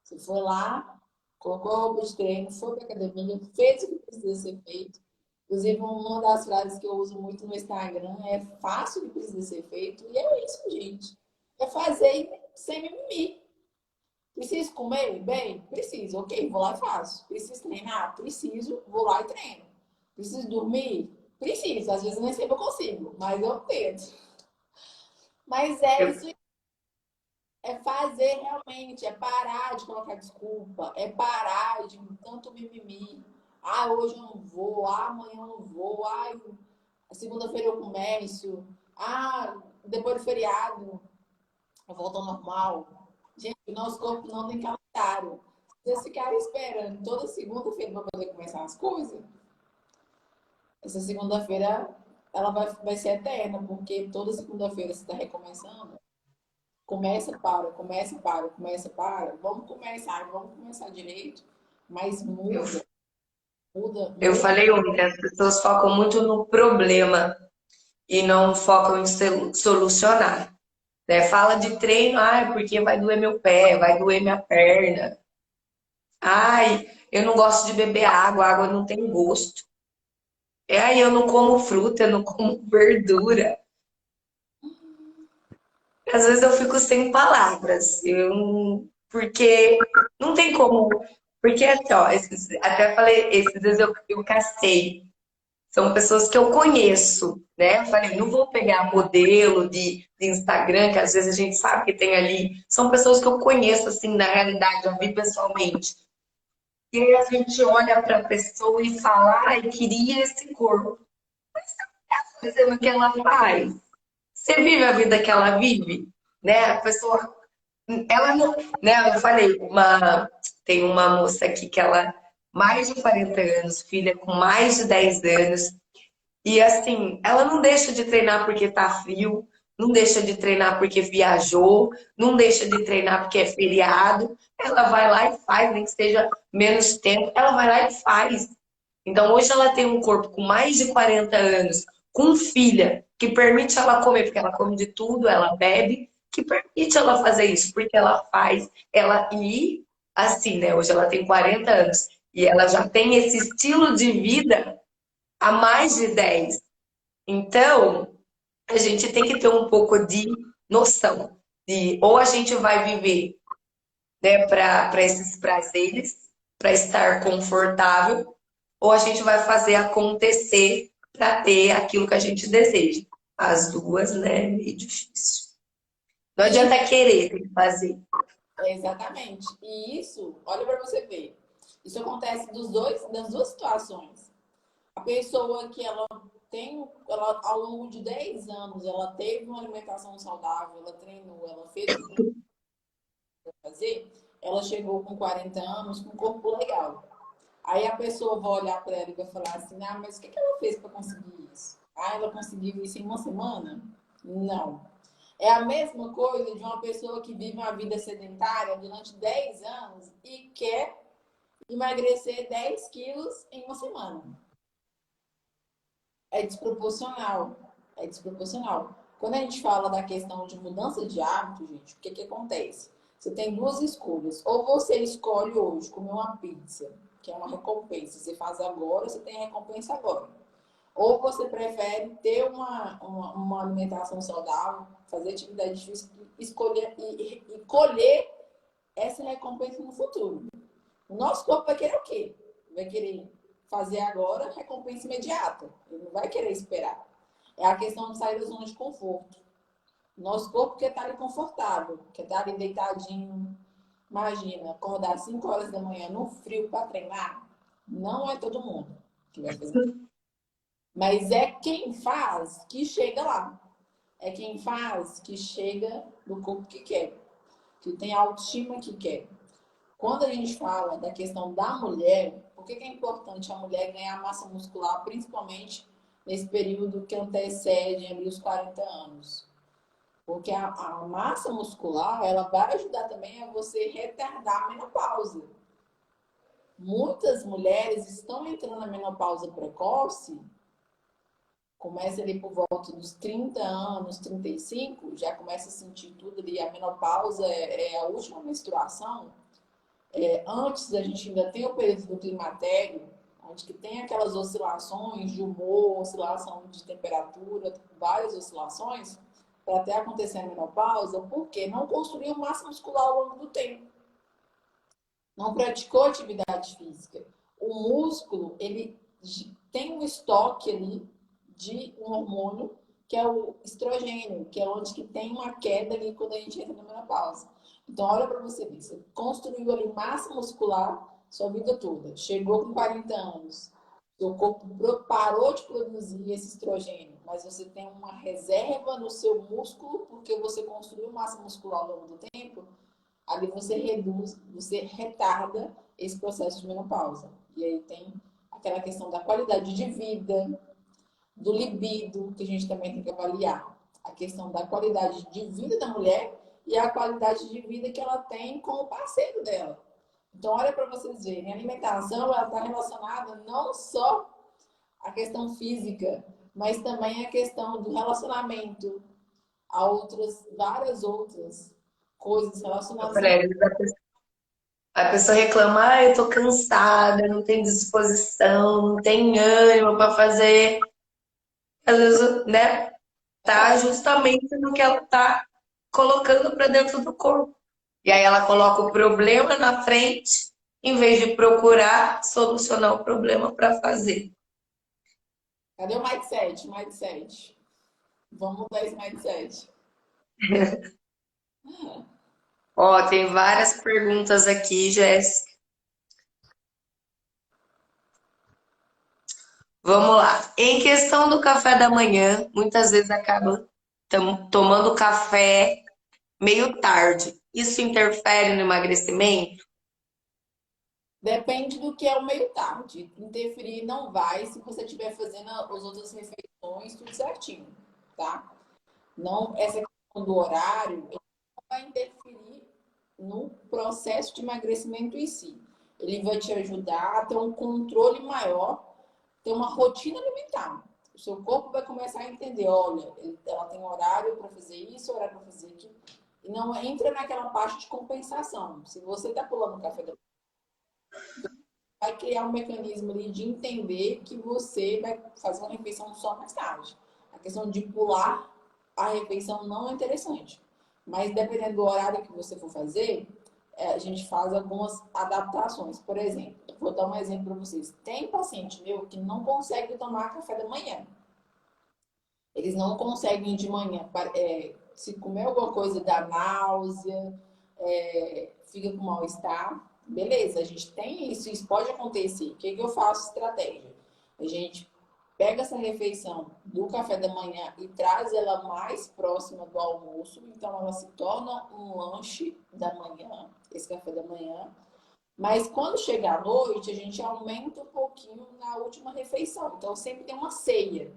Você foi lá, colocou a roupa de treino, foi para academia, fez o que precisa ser feito. Inclusive, uma das frases que eu uso muito no Instagram é faça o que precisa ser feito. E é isso, gente. É fazer sem mimimi. Preciso comer? Bem, preciso. Ok, vou lá e faço. Preciso treinar? Preciso, vou lá e treino. Preciso dormir? Preciso. Às vezes nem sempre eu consigo, mas eu tento. Mas é Eu, isso, é fazer realmente, é parar de colocar desculpa, é parar de tanto mimimi. Ah, hoje eu não vou, ah, amanhã eu não vou, ah, segunda-feira eu começo, ah, depois do feriado eu volto ao normal. Gente, o nosso corpo não tem calendário. Se vocês ficarem esperando toda segunda-feira para poder começar as coisas, essa segunda-feira ela vai ser eterna, porque toda segunda-feira você está recomeçando. Começa, para, começa, para, começa, para. Vamos começar direito, mas eu, muda, muda, eu muda. falei ontem, as pessoas focam muito no problema e não focam em solucionar. Né? Fala de treino, ai, porque vai doer meu pé, vai doer minha perna. Ai, eu não gosto de beber água, a água não tem gosto. É, aí eu não como fruta, eu não como verdura. Às vezes eu fico sem palavras, porque não tem como. Porque assim, ó, até falei, esses dias eu cacei. São pessoas que eu conheço, né? Eu falei, não vou pegar modelo de Instagram, que às vezes a gente sabe que tem ali. São pessoas que eu conheço, assim, na realidade, eu vi pessoalmente. E aí a gente olha para a pessoa e fala, ai, queria esse corpo. Fazendo o que ela faz. Você vive a vida que ela vive, né? A pessoa, ela não, né? Eu falei, tem uma moça aqui que ela mais de 40 anos, filha com mais de 10 anos, e assim, ela não deixa de treinar porque tá frio, não deixa de treinar porque viajou, não deixa de treinar porque é feriado. Ela vai lá e faz, nem que seja menos tempo, ela vai lá e faz. Então, hoje ela tem um corpo com mais de 40 anos, com filha, que permite ela comer, porque ela come de tudo, ela bebe, que permite ela fazer isso, porque ela faz, ela e assim, né? Hoje ela tem 40 anos e ela já tem esse estilo de vida há mais de 10. Então, a gente tem que ter um pouco de noção de ou a gente vai viver, né, para esses prazeres, para estar confortável, ou a gente vai fazer acontecer para ter aquilo que a gente deseja. As duas, né, é meio difícil. Não E adianta querer, tem que fazer. exatamente. E isso, olha para você ver. Isso acontece das duas situações. A pessoa que ela ao longo de 10 anos, ela teve uma alimentação saudável, ela treinou, ela fez o que fazer, ela chegou com 40 anos com um corpo legal. Aí a pessoa vai olhar para ela e vai falar assim: ah, mas o que ela fez para conseguir isso? Ah, ela conseguiu isso em uma semana? Não. É a mesma coisa de uma pessoa que vive uma vida sedentária durante 10 anos e quer emagrecer 10 quilos em uma semana. É desproporcional. É desproporcional. Quando a gente fala da questão de mudança de hábito, gente, o que, que acontece? Você tem duas escolhas. Ou você escolhe hoje comer uma pizza, que é uma recompensa. Você faz agora, você tem a recompensa agora. Ou você prefere ter uma alimentação saudável, fazer atividade física, escolher e colher essa recompensa no futuro. O nosso corpo vai querer o quê? Vai querer fazer agora recompensa imediata. Ele não vai querer esperar. é a questão de sair da zona de conforto. Nosso corpo quer estar ali confortável, quer estar ali deitadinho. Imagina, acordar às 5 horas da manhã no frio para treinar. Não é todo mundo que vai fazer. Mas é quem faz que chega lá. É quem faz que chega no corpo que quer, que tem a autoestima que quer. Quando a gente fala da questão da mulher, por que é importante a mulher ganhar massa muscular, principalmente nesse período que antecede ali os 40 anos? Porque a massa muscular, ela vai ajudar também a você retardar a menopausa. Muitas mulheres estão entrando na menopausa precoce, começa ali por volta dos 30 anos, 35, já começa a sentir tudo ali. A menopausa é a última menstruação. Antes a gente ainda tem o período do climatério, onde que tem aquelas oscilações de humor, oscilação de temperatura, várias oscilações, para até acontecer a menopausa, porque não construiu massa muscular ao longo do tempo. Não praticou atividade física. O músculo, ele tem um estoque ali de um hormônio que é o estrogênio, que é onde que tem uma queda ali quando a gente entra na menopausa. Então, olha para você ver, você construiu ali massa muscular sua vida toda, chegou com 40 anos, seu corpo parou de produzir esse estrogênio, mas você tem uma reserva no seu músculo, porque você construiu massa muscular ao longo do tempo, ali você reduz, você retarda esse processo de menopausa. E aí tem aquela questão da qualidade de vida, do libido, que a gente também tem que avaliar. A questão da qualidade de vida da mulher e a qualidade de vida que ela tem com o parceiro dela. Então, olha para vocês verem, a alimentação ela está relacionada não só à questão física, mas também à questão do relacionamento, a outras, várias outras coisas relacionadas ao A pessoa reclama, ah, eu tô cansada, não tenho disposição, não tenho ânimo para fazer. Às vezes, né, tá justamente no que ela tá colocando para dentro do corpo. E aí ela coloca o problema na frente, em vez de procurar solucionar o problema para fazer. Cadê o mindset? Mindset. Vamos mudar esse mindset. Ó, tem várias perguntas aqui, Jéssica. Vamos lá. Em questão do café da manhã, muitas vezes acaba tomando café meio tarde. Isso interfere no emagrecimento? Depende do que é o meio tarde. Interferir não vai se você estiver fazendo as outras refeições tudo certinho, tá? Não, essa questão do horário não vai interferir no processo de emagrecimento em si. Ele vai te ajudar a ter um controle maior, ter uma rotina alimentar. O seu corpo vai começar a entender, olha, ela tem horário para fazer isso, horário para fazer aquilo. E não entra naquela parte de compensação. Se você está pulando o café da vai criar um mecanismo ali de entender que você vai fazer uma refeição só mais tarde. A questão de pular a refeição não é interessante. Mas dependendo do horário que você for fazer, a gente faz algumas adaptações. Por exemplo, vou dar um exemplo para vocês. Tem paciente meu que não consegue tomar café da manhã. Eles não conseguem de manhã. Se comer alguma coisa dá náusea, fica com mal-estar. Beleza, a gente tem isso, isso pode acontecer. O que eu faço? Estratégia. A gente pega essa refeição do café da manhã e traz ela mais próxima do almoço. Então, ela se torna um lanche da manhã, esse café da manhã. Mas quando chega à noite, a gente aumenta um pouquinho na última refeição. Então, sempre tem uma ceia.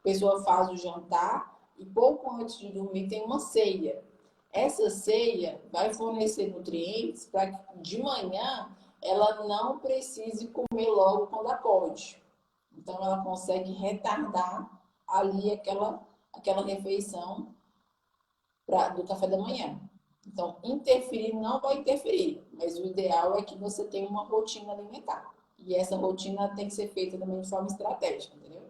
A pessoa faz o jantar e pouco antes de dormir tem uma ceia. Essa ceia vai fornecer nutrientes para que de manhã ela não precise comer logo quando acorde. Então, ela consegue retardar ali aquela refeição do café da manhã. Então, interferir não vai interferir, mas o ideal é que você tenha uma rotina alimentar. E essa rotina tem que ser feita também de forma estratégica, entendeu?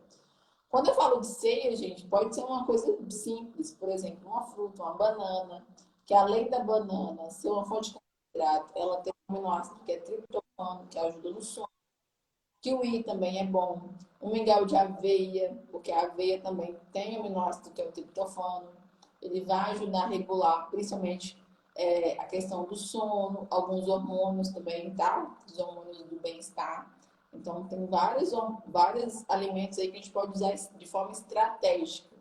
Quando eu falo de ceia, gente, pode ser uma coisa simples, por exemplo, uma fruta, uma banana, que além da banana ser uma fonte de carboidrato, ela tem um aminoácido que é triptofano, que ajuda no sono. Kiwi também é bom. Um mingau de aveia, porque a aveia também tem aminoácido que é o triptofano. Ele vai ajudar a regular, principalmente a questão do sono, alguns hormônios também, tá? Os hormônios do bem-estar. Então, tem vários alimentos aí que a gente pode usar de forma estratégica.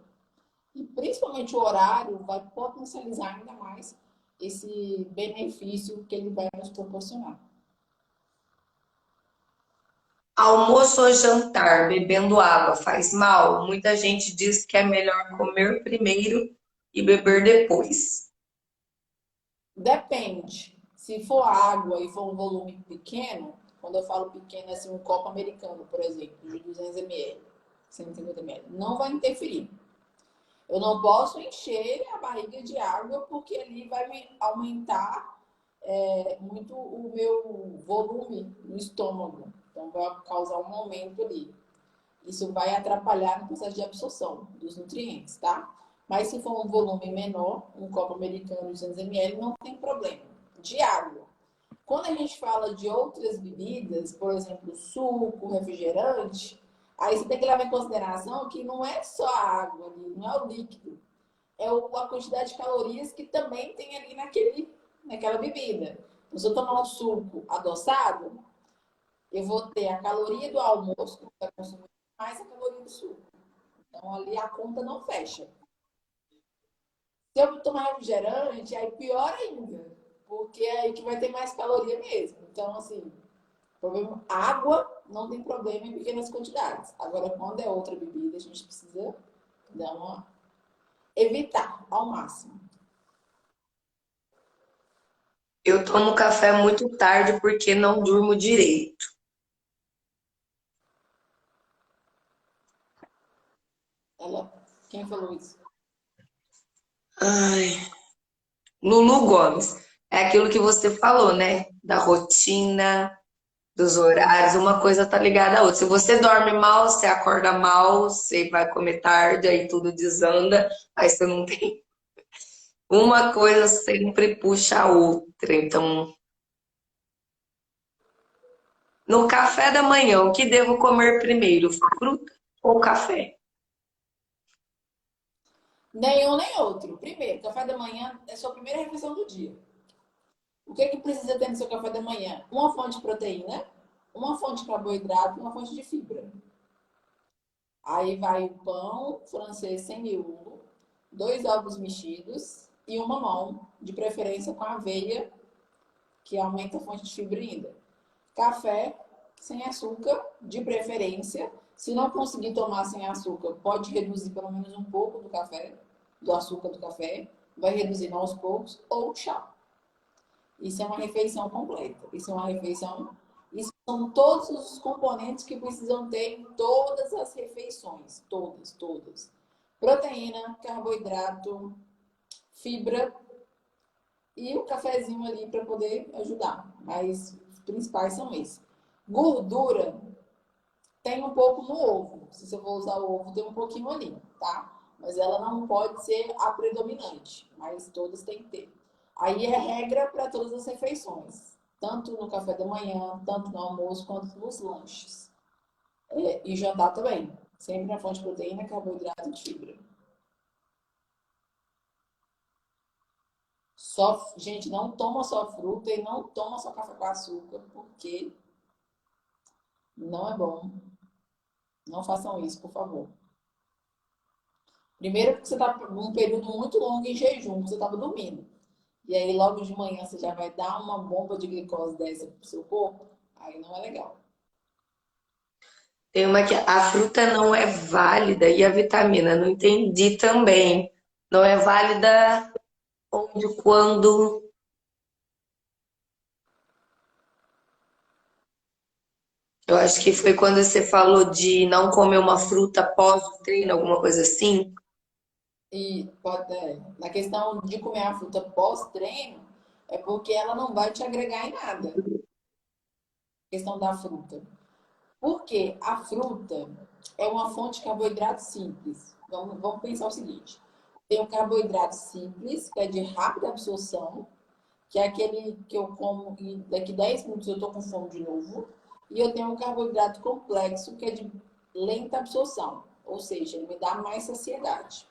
E principalmente o horário vai potencializar ainda mais esse benefício que ele vai nos proporcionar. Almoço ou jantar, bebendo água faz mal? Muita gente diz que é melhor comer primeiro e beber depois. Depende. Se for água e for um volume pequeno, quando eu falo pequeno, é assim, um copo americano, por exemplo, de 200 ml, 150 ml, não vai interferir. Eu não posso encher a barriga de água porque ali vai me aumentar muito o meu volume no estômago. Então vai causar um aumento ali. Isso vai atrapalhar no processo de absorção dos nutrientes, tá? Mas se for um volume menor, um copo americano de 200 ml, não tem problema. De água. Quando a gente fala de outras bebidas, por exemplo, suco, refrigerante, aí você tem que levar em consideração que não é só a água ali, não é o líquido, é a quantidade de calorias que também tem ali naquela bebida. Então, se eu tomar um suco adoçado, eu vou ter a caloria do almoço, que vai consumir, mais a caloria do suco. Então, ali a conta não fecha. Se eu tomar refrigerante, aí pior ainda, porque é aí que vai ter mais caloria mesmo. Então, assim, problema, água não tem problema em pequenas quantidades. Agora, quando é outra bebida, a gente precisa dar uma evitar ao máximo. Eu tomo café muito tarde porque não durmo direito. Ela, quem falou isso? Ai, Lulu Gomes. É aquilo que você falou, né? Da rotina, dos horários, uma coisa tá ligada à outra. Se você dorme mal, você acorda mal, você vai comer tarde, aí tudo desanda, aí você não tem. Uma coisa sempre puxa a outra. Então, no café da manhã, o que devo comer primeiro? Fruta ou café? Nenhum nem outro. Primeiro, café da manhã é a sua primeira refeição do dia. O que é que precisa ter no seu café da manhã? Uma fonte de proteína, uma fonte de carboidrato e uma fonte de fibra. Aí vai o pão francês sem miolo, dois ovos mexidos e uma mão, de preferência com aveia, que aumenta a fonte de fibra ainda. Café sem açúcar, de preferência. Se não conseguir tomar sem açúcar, pode reduzir pelo menos um pouco do café, do açúcar do café, vai reduzindo aos poucos, ou chá. Isso é uma refeição completa. Isso é uma refeição. Isso são todos os componentes que precisam ter em todas as refeições. Todas, todas. Proteína, carboidrato, fibra e o cafezinho ali para poder ajudar. Mas os principais são esses. Gordura tem um pouco no ovo. Se você for usar o ovo, tem um pouquinho ali, tá? Mas ela não pode ser a predominante. Mas todas têm que ter. Aí é regra para todas as refeições. Tanto no café da manhã, tanto no almoço, quanto nos lanches. E jantar também. Sempre na fonte de proteína, carboidrato e fibra. Só, gente, não toma só fruta e não toma só café com açúcar, porque não é bom. Não façam isso, por favor. Primeiro porque você está num período muito longo em jejum, você estava dormindo. E aí logo de manhã você já vai dar uma bomba de glicose dessa pro seu corpo, aí não é legal. Tem uma que a fruta não é válida e a vitamina, não entendi também. Não é válida onde, quando. Eu acho que foi quando você falou de não comer uma fruta após o treino, alguma coisa assim. E na questão de comer a fruta pós-treino, é porque ela não vai te agregar em nada. A questão da fruta. Porque a fruta é uma fonte de carboidrato simples. Vamos pensar o seguinte: tem o carboidrato simples, que é de rápida absorção, que é aquele que eu como e daqui 10 minutos eu tô com fome de novo. E eu tenho um carboidrato complexo que é de lenta absorção, ou seja, ele me dá mais saciedade.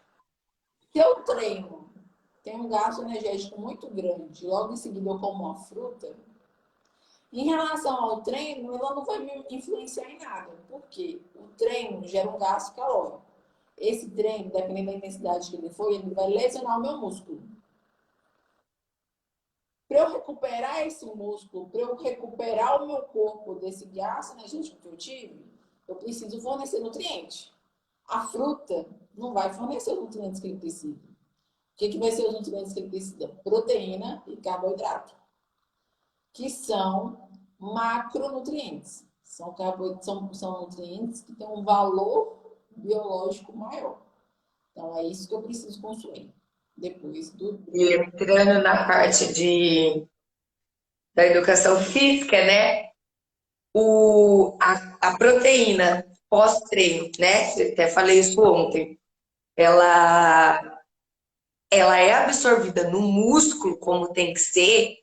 Se eu treino, tenho um gasto energético muito grande, logo em seguida eu como uma fruta, em relação ao treino, ela não vai me influenciar em nada. Por quê? O treino gera um gasto calórico. Esse treino, dependendo da intensidade que ele for, ele vai lesionar o meu músculo. Para eu recuperar esse músculo, para eu recuperar o meu corpo desse gasto energético que eu tive, eu preciso fornecer nutriente. A fruta não vai fornecer os nutrientes que ele precisa. O que vai ser os nutrientes que ele precisa? Proteína e carboidrato, que são macronutrientes. São nutrientes que têm um valor biológico maior. Então, é isso que eu preciso consumir. Depois do. E entrando na parte da educação física, né? A proteína pós-treino, né? Eu até falei isso ontem. Ela, ela é absorvida no músculo como tem que ser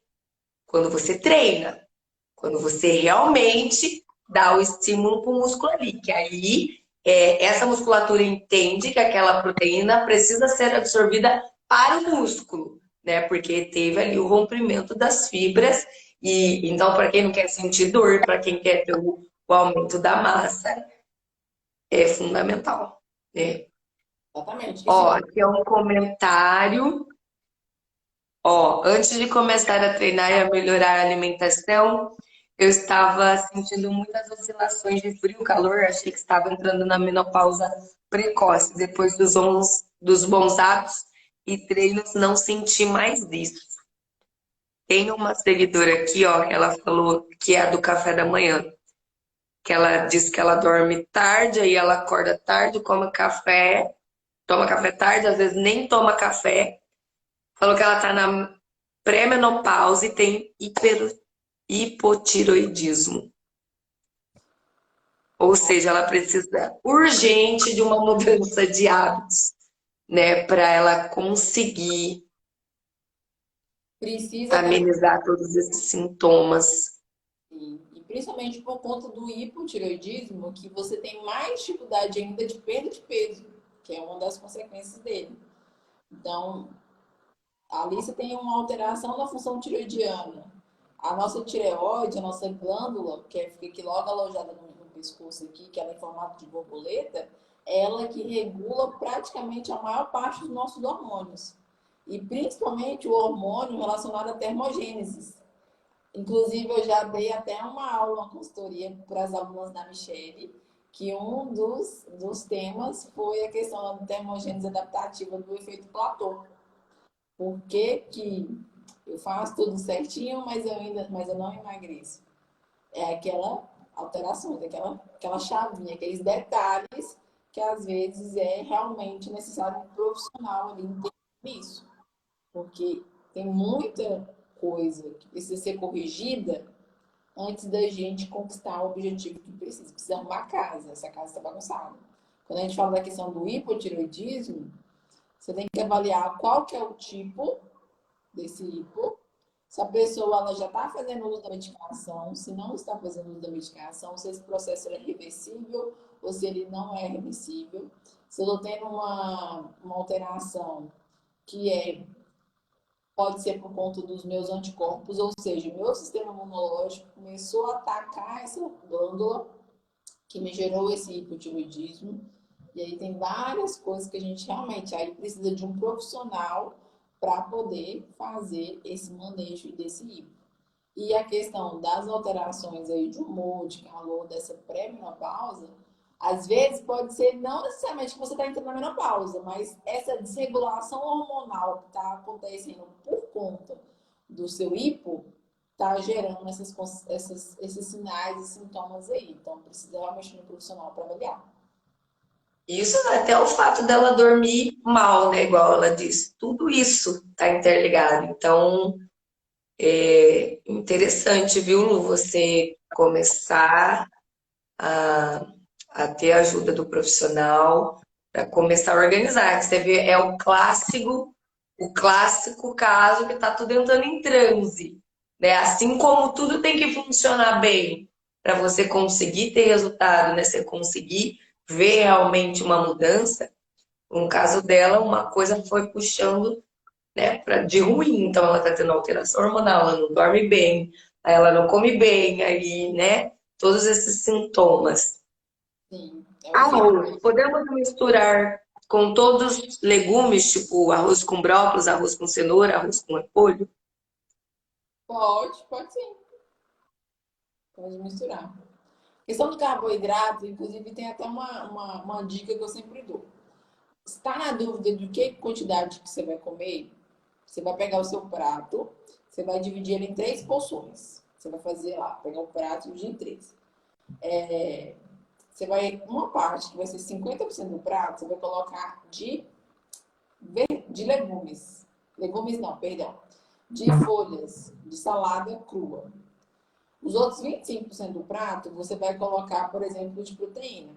quando você treina. Quando você realmente dá o estímulo para o músculo ali. Que aí essa musculatura entende que aquela proteína precisa ser absorvida para o músculo, né? Porque teve ali o rompimento das fibras. E então, para quem não quer sentir dor, para quem quer ter o aumento da massa, é fundamental, né? Exatamente. Ó, Isso. aqui é um comentário. Ó, antes de começar a treinar e a melhorar a alimentação, eu estava sentindo muitas oscilações de frio, calor, achei que estava entrando na menopausa precoce. Depois dos bons hábitos e treinos, não senti mais isso. Tem uma seguidora aqui, ó, que ela falou que é a do café da manhã, que ela diz que ela dorme tarde, aí ela acorda tarde, come café, toma café tarde, às vezes nem toma café. Falou que ela tá na pré-menopausa e tem hipotiroidismo. Ou seja, ela precisa urgente de uma mudança de hábitos, né, para ela conseguir Precisa ter. amenizar todos esses sintomas. E principalmente por conta do hipotireoidismo, que você tem mais dificuldade ainda de perda de peso, que é uma das consequências dele. Então, ali você tem uma alteração da função tireoidiana. A nossa tireoide, a nossa glândula, fica aqui logo alojada no pescoço aqui, que ela é em formato de borboleta, ela que regula praticamente a maior parte dos nossos hormônios. E principalmente o hormônio relacionado à termogênese. Inclusive, eu já dei até uma aula, uma consultoria para as alunas da Michelle, que um dos temas foi a questão da termogênese adaptativa do efeito platô. Por que que eu faço tudo certinho, mas eu não emagreço? É aquela alteração, aquela chavinha, aqueles detalhes que às vezes é realmente necessário um profissional ali entender isso. Porque tem muita coisa que precisa ser corrigida antes da gente conquistar o objetivo que precisa. Precisa arrumar a casa, essa casa está bagunçada. Quando a gente fala da questão do hipotiroidismo, você tem que avaliar qual que é o tipo desse hipo, se a pessoa ela já está fazendo uso da medicação, se não está fazendo uso da medicação, se esse processo é reversível ou se ele não é reversível, se eu estou tendo uma alteração que pode ser por conta dos meus anticorpos, ou seja, meu sistema imunológico começou a atacar essa glândula que me gerou esse hipotiroidismo. E aí tem várias coisas que a gente realmente aí precisa de um profissional para poder fazer esse manejo desse hipo. E a questão das alterações aí de humor, de calor, dessa pré-menopausa, às vezes pode ser não necessariamente que você está entrando na menopausa, mas essa desregulação hormonal que está acontecendo por conta do seu hipo está gerando esses sinais e sintomas aí. Então precisa realmente de um profissional para avaliar. Isso até o fato dela dormir mal, né? Igual ela disse. Tudo isso tá interligado. Então, é interessante, viu, Lu, você começar a, a ter a ajuda do profissional para começar a organizar. Que você vê, é o clássico caso que tá tudo entrando em transe, né? Assim como tudo tem que funcionar bem para você conseguir ter resultado, né? Você conseguir ver realmente uma mudança. No caso dela, uma coisa foi puxando, né, de ruim. Então, ela tá tendo alteração hormonal, ela não dorme bem, aí ela não come bem, aí, né? Todos esses sintomas. Sim, é o efeito. Arroz. Podemos misturar com todos os legumes, tipo arroz com brócolis, arroz com cenoura, arroz com repolho? Pode sim. Pode misturar. Questão do carboidrato, inclusive, tem até uma dica que eu sempre dou. Está na dúvida de que quantidade que você vai comer? Você vai pegar o seu prato, você vai dividir ele em 3 porções. Você vai fazer lá, pegar o prato e dividir em 3. Você vai, uma parte que vai ser 50% do prato, você vai colocar de legumes. Legumes não, perdão. De folhas de salada crua. Os outros 25% do prato, você vai colocar, por exemplo, de proteína.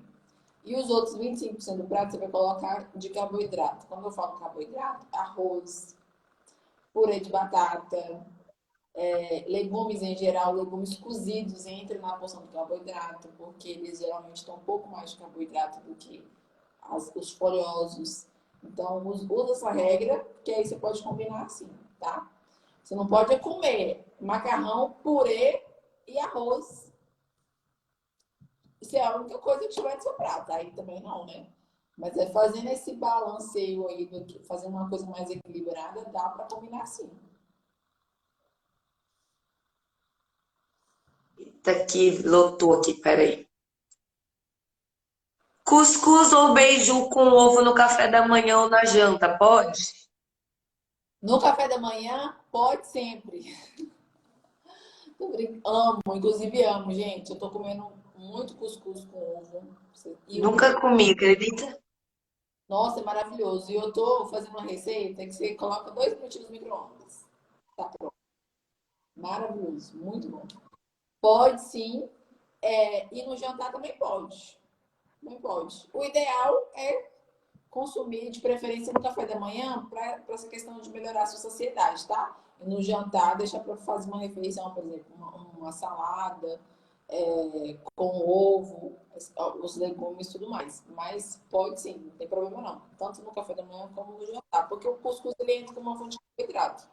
E os outros 25% do prato, você vai colocar de carboidrato. Quando eu falo carboidrato, arroz, purê de batata, legumes em geral, legumes cozidos entram na porção do carboidrato, porque eles geralmente estão um pouco mais de carboidrato do que os folhosos. Então, usa essa regra, que aí você pode combinar assim, tá? Você não pode comer macarrão, purê e arroz. Se é a única coisa que tiver no seu prato. Aí também não, né? Mas é fazendo esse balanceio aí, fazendo uma coisa mais equilibrada, dá para combinar sim. Tá aqui, lotou aqui, peraí. Cuscuz ou beiju com ovo no café da manhã ou na janta, pode? No café da manhã, pode sempre. Amo, inclusive amo, gente. Eu tô comendo muito cuscuz com ovo. E o Nunca comi, acredita? Nossa, é maravilhoso. E eu tô fazendo uma receita que você coloca 2 minutinhos no micro-ondas. Tá pronto. Maravilhoso, muito bom. Pode sim. E no jantar também pode. Não pode. O ideal é consumir, de preferência, no café da manhã, para essa questão de melhorar a sua saciedade, tá? E no jantar, deixa para fazer uma refeição, por exemplo, uma salada, com ovo, os legumes e tudo mais. Mas pode sim, não tem problema não. Tanto no café da manhã como no jantar. Porque o cuscuz ele entra como uma fonte de carboidrato.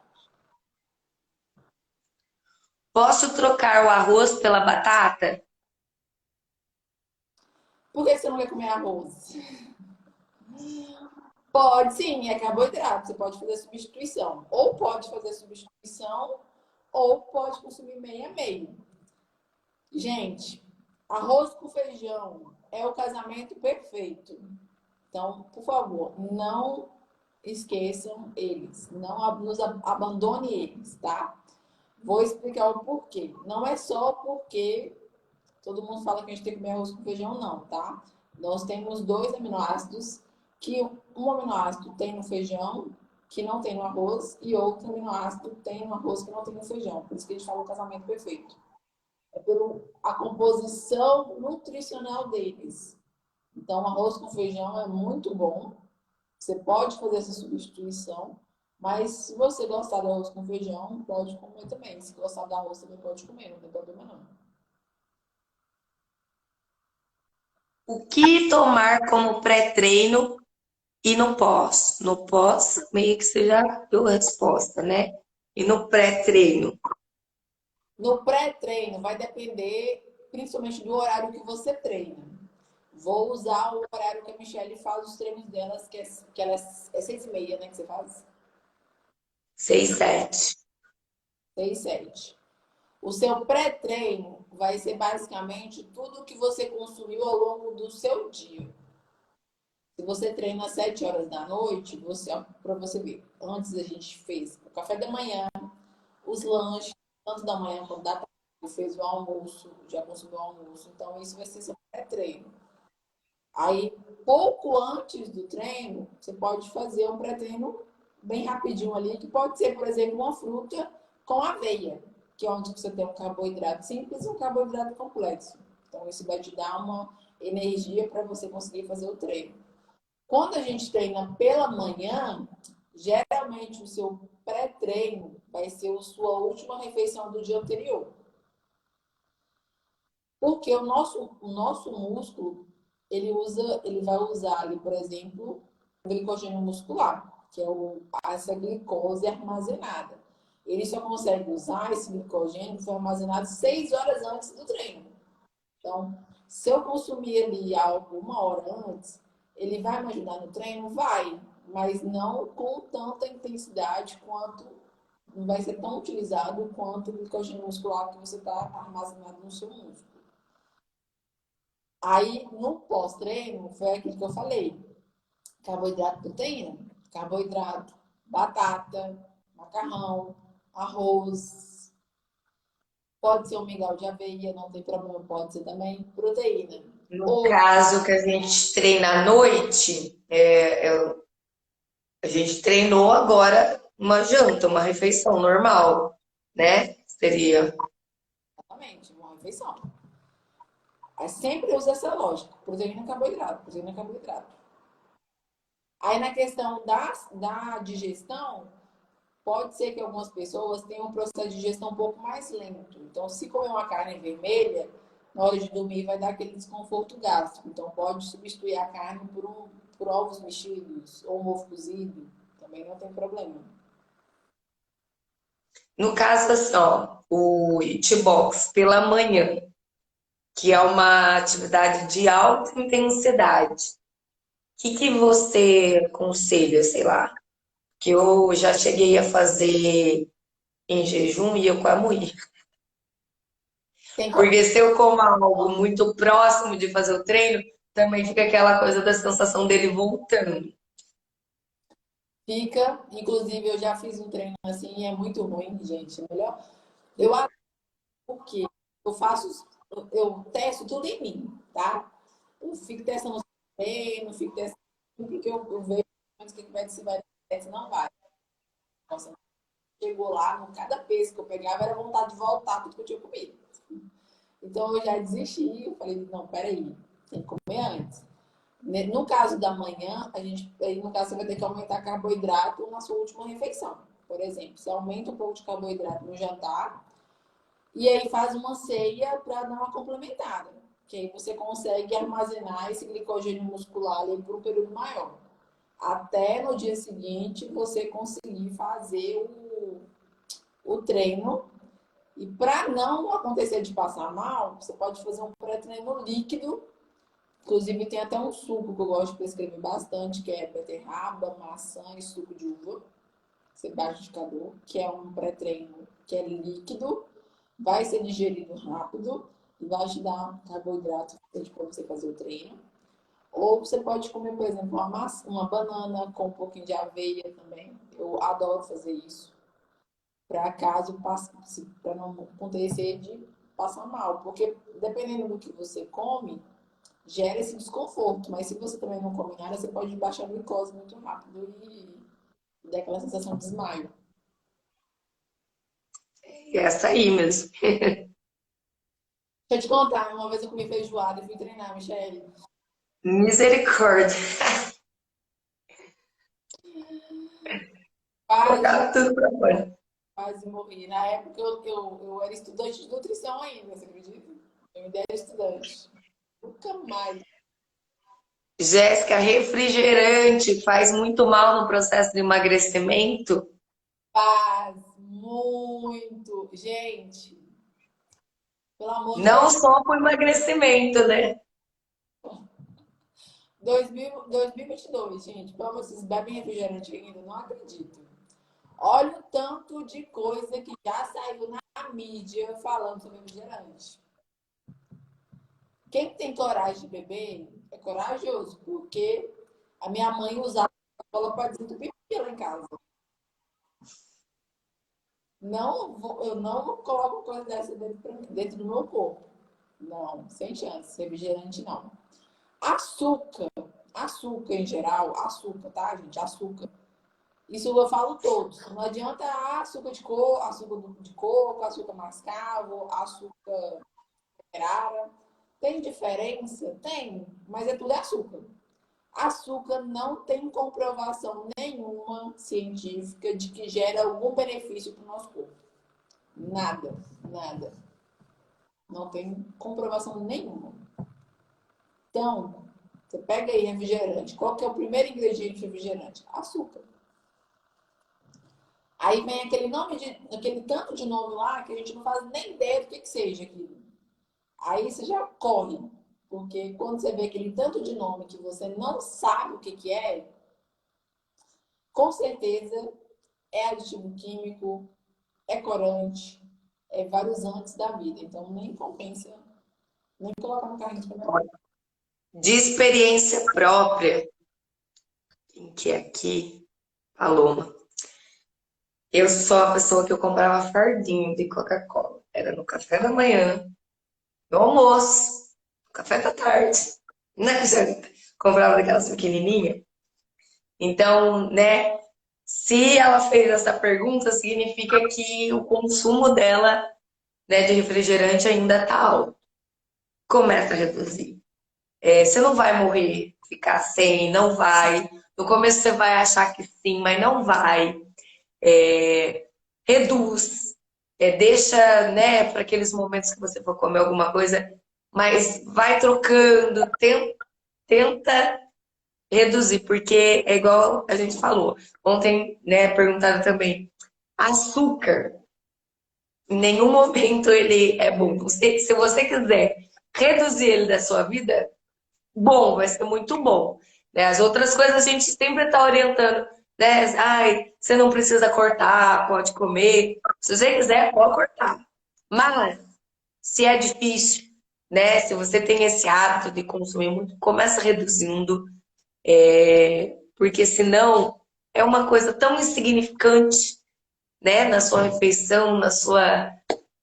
Posso trocar o arroz pela batata? Por que você não vai comer arroz? Pode sim, é carboidrato. Você pode fazer substituição. Ou pode fazer substituição, ou pode consumir meio a meio. Gente, arroz com feijão é o casamento perfeito. Então, por favor, não esqueçam eles. Não nos abandone eles, tá? Vou explicar o porquê. Não é só porque todo mundo fala que a gente tem que comer arroz com feijão, não, tá? Nós temos 2 aminoácidos que um aminoácido tem no feijão, que não tem no arroz, e outro aminoácido tem no arroz que não tem no feijão. Por isso que a gente fala o casamento perfeito. É pela composição nutricional deles. Então, arroz com feijão é muito bom. Você pode fazer essa substituição, mas se você gostar do arroz com feijão, pode comer também. Se gostar do arroz, também pode comer, não tem problema não. O que tomar como pré-treino e no pós? No pós, meio que você já deu a resposta, né? E no pré-treino? No pré-treino, vai depender principalmente do horário que você treina. Vou usar o horário que a Michelle faz os treinos delas, que ela é 6h30, né, que você faz? 6, 7. 6, 7. O seu pré-treino vai ser basicamente tudo que você consumiu ao longo do seu dia. Se você treina às 7 horas da noite, para você ver, antes a gente fez o café da manhã, os lanches, tanto da manhã quanto da tarde, fez o almoço, já consumiu o almoço. Então, isso vai ser seu pré-treino. Aí, pouco antes do treino, você pode fazer um pré-treino bem rapidinho ali, que pode ser, por exemplo, uma fruta com aveia, que é onde você tem um carboidrato simples e um carboidrato complexo. Então, isso vai te dar uma energia para você conseguir fazer o treino. Quando a gente treina pela manhã, geralmente o seu pré-treino vai ser a sua última refeição do dia anterior. Porque o nosso músculo, ele vai usar ali, por exemplo, o glicogênio muscular, que é essa glicose armazenada. Ele só consegue usar esse glicogênio que foi armazenado 6 horas antes do treino. Então, se eu consumir ali algo 1 hora antes, ele vai me ajudar no treino? Vai, mas não com tanta intensidade quanto, não vai ser tão utilizado quanto o glicogênio muscular que você está armazenado no seu músculo. Aí, no pós-treino, foi aquilo que eu falei. Carboidrato, proteína. Carboidrato, batata, macarrão, arroz. Pode ser um mingau de aveia, não tem problema, pode ser também proteína. No Ou caso que a gente treina à noite, a gente treinou agora uma janta, uma refeição normal, né? Seria. exatamente, uma refeição. Aí sempre usa essa lógica. Proteína, carboidrato, proteína, carboidrato. Aí na questão da digestão, pode ser que algumas pessoas tenham um processo de digestão um pouco mais lento. Então, se comer uma carne vermelha, na hora de dormir vai dar aquele desconforto gástrico. Então, pode substituir a carne por ovos mexidos ou um ovo cozido. Também não tem problema. No caso, assim, ó, o hitbox pela manhã, que é uma atividade de alta intensidade. Que você aconselha, sei lá? Que eu já cheguei a fazer em jejum e eu quase morri. Tem como? Porque se eu como algo muito próximo de fazer o treino, também fica aquela coisa da sensação dele voltando. Fica. Inclusive, eu já fiz um treino assim e é muito ruim, gente. Melhor. Eu acho que eu faço, eu testo tudo em mim, tá? Eu fico testando o treino, fico testando porque eu vejo que vai se vai dar certo, não vai. Nossa, chegou lá, no cada peso que eu pegava era vontade de voltar tudo que eu tinha comido. Então eu já desisti, eu falei, não, peraí, tem que comer antes. No caso da manhã, no caso, você vai ter que aumentar carboidrato na sua última refeição. Por exemplo, você aumenta um pouco de carboidrato no jantar e aí faz uma ceia para dar uma complementada. Que aí você consegue armazenar esse glicogênio muscular ali por um período maior. Até no dia seguinte você conseguir fazer o treino. E para não acontecer de passar mal, você pode fazer um pré-treino líquido. Inclusive, tem até um suco que eu gosto de prescrever bastante, que é beterraba, maçã e suco de uva. Você baixa o indicador, que é um pré-treino que é líquido, vai ser digerido rápido e vai te dar carboidrato para você fazer o treino. Ou você pode comer, por exemplo, uma banana com um pouquinho de aveia também. Eu adoro fazer isso para caso passe, para não acontecer de passar mal, porque dependendo do que você come, gera esse desconforto, mas se você também não come nada, você pode baixar a glicose muito rápido e dar aquela sensação de desmaio. É essa aí mesmo. Deixa eu te contar, uma vez eu comi feijoada e fui treinar, Michelle. Misericórdia. Quase, Jogar tudo pra fora. quase morri. Na época eu era estudante de nutrição ainda, você acredita? Eu ainda era estudante. Nunca mais. Jéssica, refrigerante faz muito mal no processo de emagrecimento? Faz muito. Gente, pelo amor de Não Deus. só para o emagrecimento, né? 2022, gente. Pelo amor, vocês bebem refrigerante ainda? Não acredito. Olha o tanto de coisa que já saiu na mídia falando sobre refrigerante. Quem tem coragem de beber é corajoso, porque a minha mãe usava cola para desentupir lá em casa. Eu não coloco coisa dessa dentro do meu corpo. Não, sem chance. Refrigerante não. Açúcar. Açúcar em geral. Açúcar, tá, gente? Açúcar. Isso eu falo todos. Não adianta açúcar de coco, açúcar mascavo, açúcar rara. Tem diferença? Tem, mas é tudo açúcar. Açúcar não tem comprovação nenhuma científica de que gera algum benefício para o nosso corpo. Nada, nada. Não tem comprovação nenhuma. Então, você pega aí refrigerante. Qual que é o primeiro ingrediente de refrigerante? Açúcar. Aí vem aquele tanto de nome lá que a gente não faz nem ideia do que seja aquilo. Aí você já corre. Porque quando você vê aquele tanto de nome que você não sabe o que é, com certeza é aditivo químico, é corante, é vários antes da vida. Então nem compensa nem colocar no carrinho de supermercado. De experiência própria, quem que é aqui? Paloma. Eu sou a pessoa que eu comprava fardinho de Coca-Cola. Era no café da manhã, no almoço, no café da tarde, na janta. Comprava daquelas pequenininhas. Então, né, se ela fez essa pergunta, significa que o consumo dela, né, de refrigerante ainda tá alto. Começa a reduzir. Você não vai morrer, ficar sem, não vai. No começo você vai achar que sim, mas não vai. Reduz, deixa, né, para aqueles momentos que você for comer alguma coisa, mas vai trocando, tenta reduzir, porque é igual a gente falou. Ontem, né, perguntaram também, açúcar, em nenhum momento ele é bom. Se você quiser reduzir ele da sua vida, bom, vai ser muito bom. Né? As outras coisas a gente sempre está orientando, né? Ai, você não precisa cortar, pode comer. Se você quiser, pode cortar. Mas, se é difícil, né? Se você tem esse hábito de consumir muito, começa reduzindo, porque senão é uma coisa tão insignificante, né? Na sua refeição, na sua.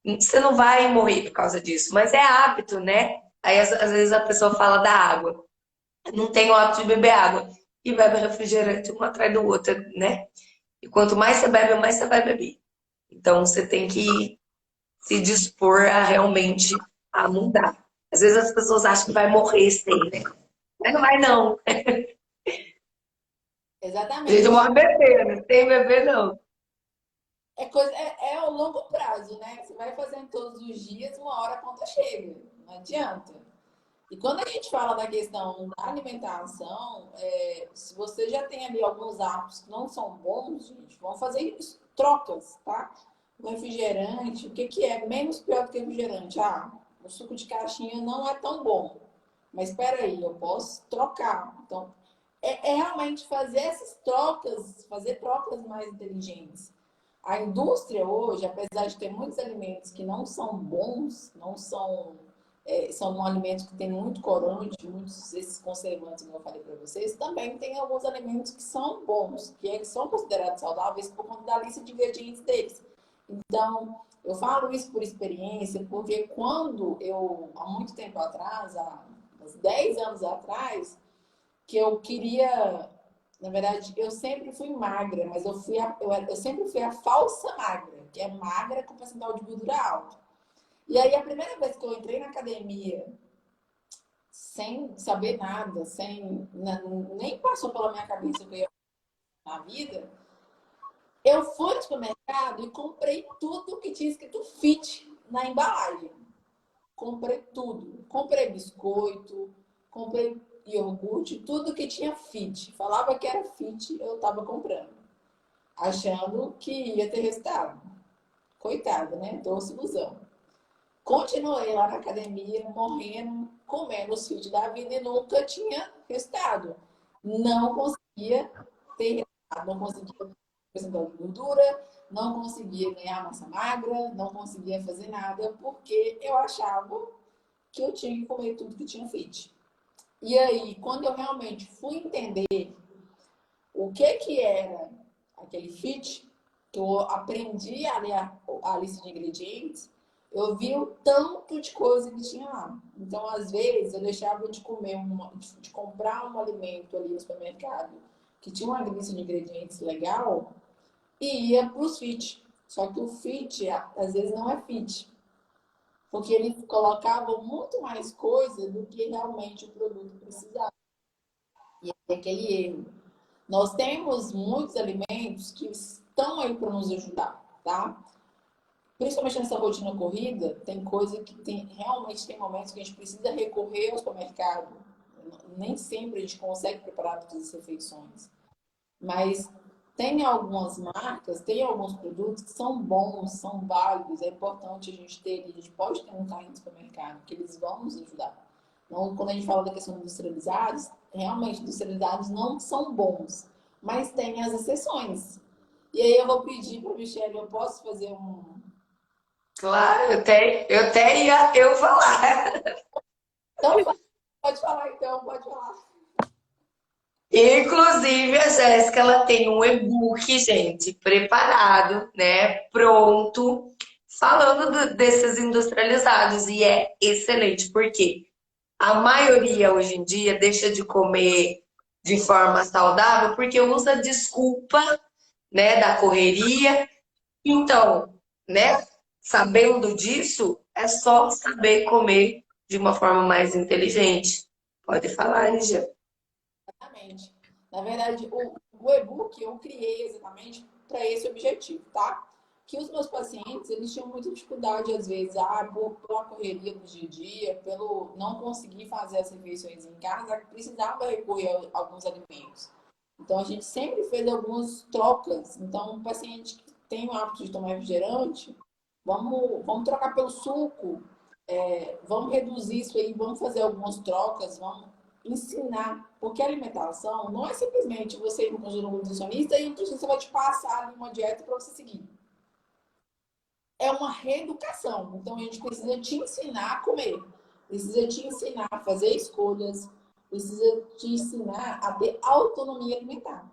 Você não vai morrer por causa disso, mas é hábito, né? Aí às vezes a pessoa fala da água, não tem o hábito de beber água e bebe refrigerante um atrás do outro, né? E quanto mais você bebe, mais você vai beber. Então você tem que se dispor a realmente a mudar. Às vezes as pessoas acham que vai morrer sem, né? Mas não vai não. A gente Exatamente. morre bebendo, sem beber não. É ao longo prazo, né? Você vai fazendo todos os dias, uma hora a conta chega. Não adianta. E quando a gente fala da questão da alimentação, se você já tem ali alguns hábitos que não são bons, gente, vamos fazer isso, trocas, tá? O refrigerante, o que, que é menos pior do que refrigerante? Ah, o suco de caixinha não é tão bom. Mas espera aí, eu posso trocar. Então, é realmente fazer essas trocas, fazer trocas mais inteligentes. A indústria hoje, apesar de ter muitos alimentos que não são bons, não são são alimentos que têm muito corante, muitos esses conservantes, como eu falei para vocês, também tem alguns alimentos que são bons, que são considerados saudáveis por conta da lista de ingredientes deles. Então, eu falo isso por experiência, porque quando eu, há muito tempo atrás, há uns 10 anos atrás, que eu queria, na verdade, eu sempre fui magra, mas eu sempre fui a falsa magra, que é magra com percentual de gordura alto. E aí, a primeira vez que eu entrei na academia, sem saber nada, nem passou pela minha cabeça o que eu ia fazer na vida, eu fui no supermercado e comprei tudo que tinha escrito fit na embalagem. Comprei tudo. Comprei biscoito, comprei iogurte, tudo que tinha fit. Falava que era fit, eu estava comprando. Achando que ia ter resultado. Coitada, né? Doce ilusão. Continuei lá na academia, morrendo, comendo os fit da vida e nunca tinha resultado. Não conseguia ter resultado, não conseguia apresentar gordura, não conseguia ganhar massa magra, não conseguia fazer nada, porque eu achava que eu tinha que comer tudo que tinha fit. E aí, quando eu realmente fui entender o que era aquele fit, que eu aprendi a ler a lista de ingredientes, eu vi o tanto de coisa que tinha lá. Então, às vezes, eu deixava de de comprar um alimento ali no supermercado que tinha uma lista de ingredientes legal e ia para os fit. Só que o fit, às vezes, não é fit. Porque eles colocavam muito mais coisa do que realmente o produto precisava. E é aquele erro. Nós temos muitos alimentos que estão aí para nos ajudar, tá? Principalmente nessa rotina corrida, tem coisa que realmente tem momentos que a gente precisa recorrer ao supermercado. Nem sempre a gente consegue preparar todas as refeições. Mas tem algumas marcas, tem alguns produtos que são bons, são válidos, é importante a gente ter, a gente pode ter um carrinho de supermercado, que eles vão nos ajudar. Então, quando a gente fala da questão dos industrializados, realmente industrializados não são bons, mas tem as exceções. E aí eu vou pedir para a Michelle, eu posso fazer um. Claro, eu até ia eu falar. Então, pode falar então, pode falar. Inclusive, a Jéssica, ela tem um e-book, gente, preparado, né, pronto, falando desses industrializados. E é excelente, porque a maioria hoje em dia deixa de comer de forma saudável porque usa desculpa, né, da correria. Então, né, sabendo disso, é só saber comer de uma forma mais inteligente. Pode falar, Lígia. Exatamente. Na verdade, o e-book eu criei exatamente para esse objetivo, tá? Que os meus pacientes, eles tinham muita dificuldade, às vezes, pela correria do dia a dia, pelo não conseguir fazer as refeições em casa, precisava recorrer a alguns alimentos. Então, a gente sempre fez algumas trocas. Então, um paciente que tem o hábito de tomar refrigerante, vamos trocar pelo suco, vamos reduzir isso aí, vamos fazer algumas trocas, vamos ensinar. Porque a alimentação não é simplesmente você ir no nutricionista e o nutricionista vai te passar ali uma dieta para você seguir. É uma reeducação. Então a gente precisa te ensinar a comer, precisa te ensinar a fazer escolhas, precisa te ensinar a ter autonomia alimentar.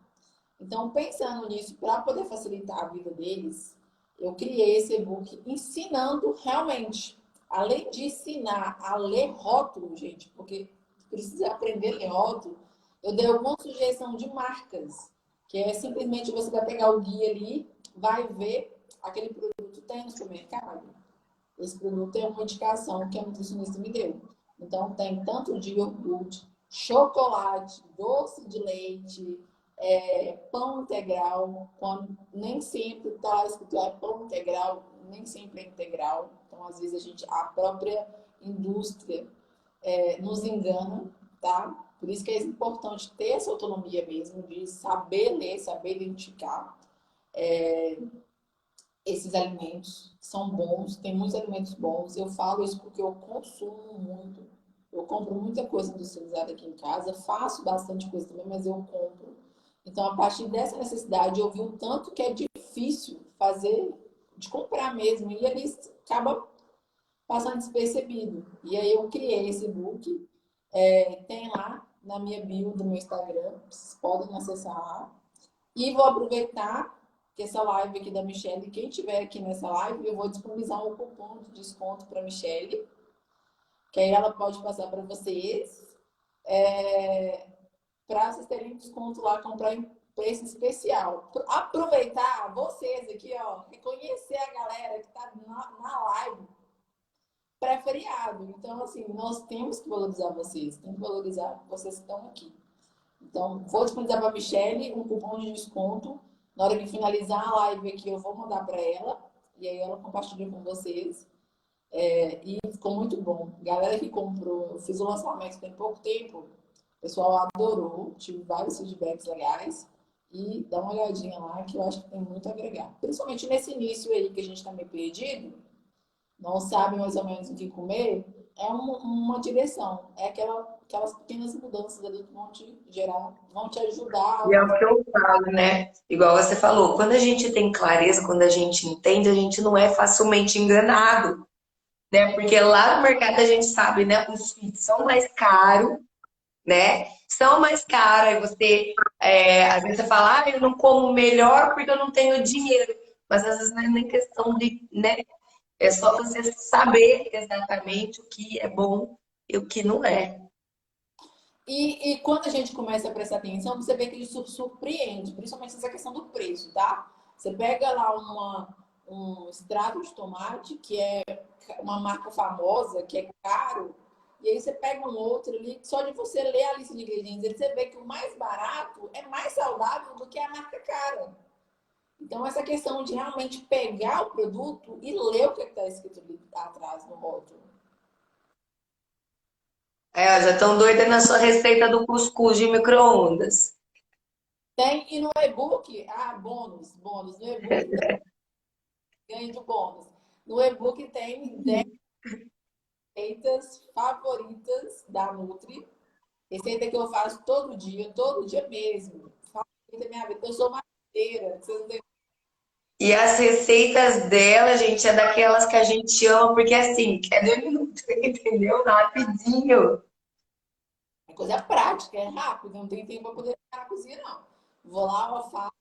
Então, pensando nisso, para poder facilitar a vida deles, eu criei esse e-book ensinando realmente. Além de ensinar a ler rótulo, gente, porque precisa aprender a ler rótulo, eu dei alguma sugestão de marcas, que é simplesmente você vai pegar o guia ali, vai ver aquele produto tem no supermercado. Esse produto é uma indicação que a nutricionista me deu. Então, tem tanto de iogurte, chocolate, doce de leite, pão integral, quando nem sempre está escrito pão integral, nem sempre é integral. Então, às vezes, a própria indústria nos engana, tá? Por isso que é importante ter essa autonomia mesmo, de saber ler, saber identificar esses alimentos que são bons, tem muitos alimentos bons. Eu falo isso porque eu consumo muito. Eu compro muita coisa industrializada aqui em casa, faço bastante coisa também, mas eu compro. Então, a partir dessa necessidade, eu vi o tanto que é difícil fazer, de comprar mesmo, e ali acaba passando despercebido. E aí eu criei esse book, tem lá na minha bio do meu Instagram, vocês podem acessar lá. E vou aproveitar que essa live aqui da Michelle, quem tiver aqui nessa live, eu vou disponibilizar um cupom de desconto para a Michelle, que aí ela pode passar para vocês, para vocês terem desconto lá, comprar em preço especial. Aproveitar vocês aqui, ó, reconhecer a galera que está na live pré-feriado. Então, assim, nós temos que valorizar vocês, tem que valorizar vocês que estão aqui. Então, vou disponibilizar para a Michelle um cupom de desconto. Na hora que finalizar a live aqui, eu vou mandar para ela. E aí ela compartilha com vocês. E ficou muito bom. Galera que comprou, eu fiz o lançamento tem pouco tempo. O pessoal adorou. Tive vários feedbacks legais. E dá uma olhadinha lá que eu acho que tem muito a agregar. Principalmente nesse início aí que a gente está meio perdido, não sabe mais ou menos o que comer, é uma direção. É aquelas pequenas mudanças ali que vão te gerar, vão te ajudar a E é alcançar. o que eu falo, né? Igual você falou, quando a gente tem clareza, quando a gente entende, a gente não é facilmente enganado, né? Porque lá no mercado a gente sabe, né? Os feeds são mais caros, né? São mais caros, aí você, às vezes você fala, eu não como melhor porque eu não tenho dinheiro. Mas às vezes não é nem questão de, né? É só você saber exatamente o que é bom e o que não é. E quando a gente começa a prestar atenção, você vê que isso surpreende, principalmente essa questão do preço, tá? Você pega lá um extrato de tomate, que é uma marca famosa, que é caro, e aí você pega um outro ali, só de você ler a lista de ingredientes, você vê que o mais barato é mais saudável do que a marca cara. Então, essa questão de realmente pegar o produto e ler o que está escrito ali atrás no rótulo. É, já estão doida na sua receita do cuscuz de micro-ondas. Tem, e no e-book, bônus. No e-book tem ganho de bônus. No e-book tem 10 receitas favoritas da Nutri. Receita que eu faço todo dia mesmo. Favorita da minha vida. Eu sou marqueteira, vocês não têm. E as receitas dela, gente, é daquelas que a gente ama, porque assim, é 2 minutos, entendeu? Rapidinho. É coisa prática, é rápido, não tem tempo para poder ficar na cozinha, não. Vou lá, eu faço,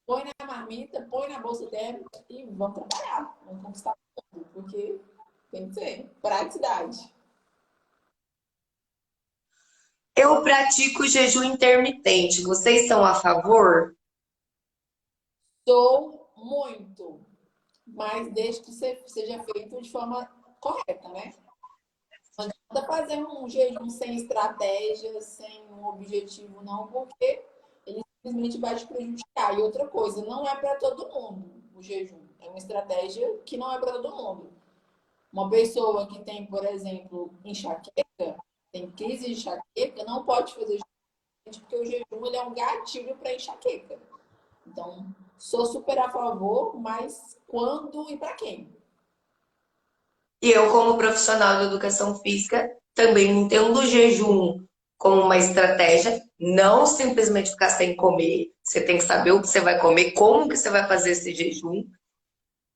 põe na marmita, põe na bolsa térmica e vamos trabalhar. Vamos conquistar tudo, porque tem que ser praticidade. Eu pratico jejum intermitente. Vocês são a favor? Sou muito, mas desde que seja feito de forma correta, né? Não adianta fazer um jejum sem estratégia, sem um objetivo, não, porque ele simplesmente vai te prejudicar. E outra coisa, não é para todo mundo o jejum. É uma estratégia que não é para todo mundo. Uma pessoa que tem, por exemplo, enxaqueca, tem crise de enxaqueca, não pode fazer jejum, porque o jejum ele é um gatilho para enxaqueca. Então, sou super a favor, mas quando e para quem? E eu, como profissional de educação física, também entendo o jejum como uma estratégia, não simplesmente ficar sem comer. Você tem que saber o que você vai comer, como que você vai fazer esse jejum.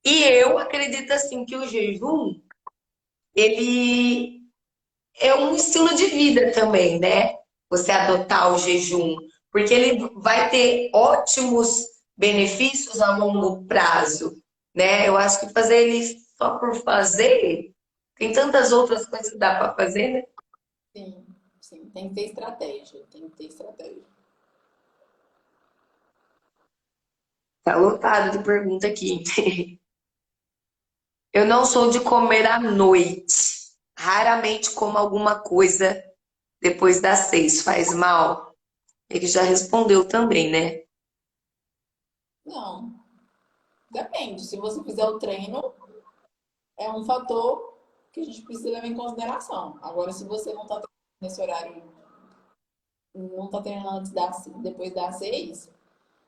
E eu acredito assim que o jejum, ele é um estilo de vida também, né? Você adotar o jejum, porque ele vai ter ótimos benefícios a longo prazo, né? Eu acho que fazer ele só por fazer, tem tantas outras coisas que dá para fazer, né? Sim, sim, tem que ter estratégia, tem que ter estratégia. Tá lotado de pergunta aqui. Eu não sou de comer à noite. Raramente como alguma coisa depois das 6. Faz mal? Ele já respondeu também, né? Não, depende. Se você fizer o treino, é um fator que a gente precisa levar em consideração. Agora, se você não está nesse horário, não está treinando depois das 6,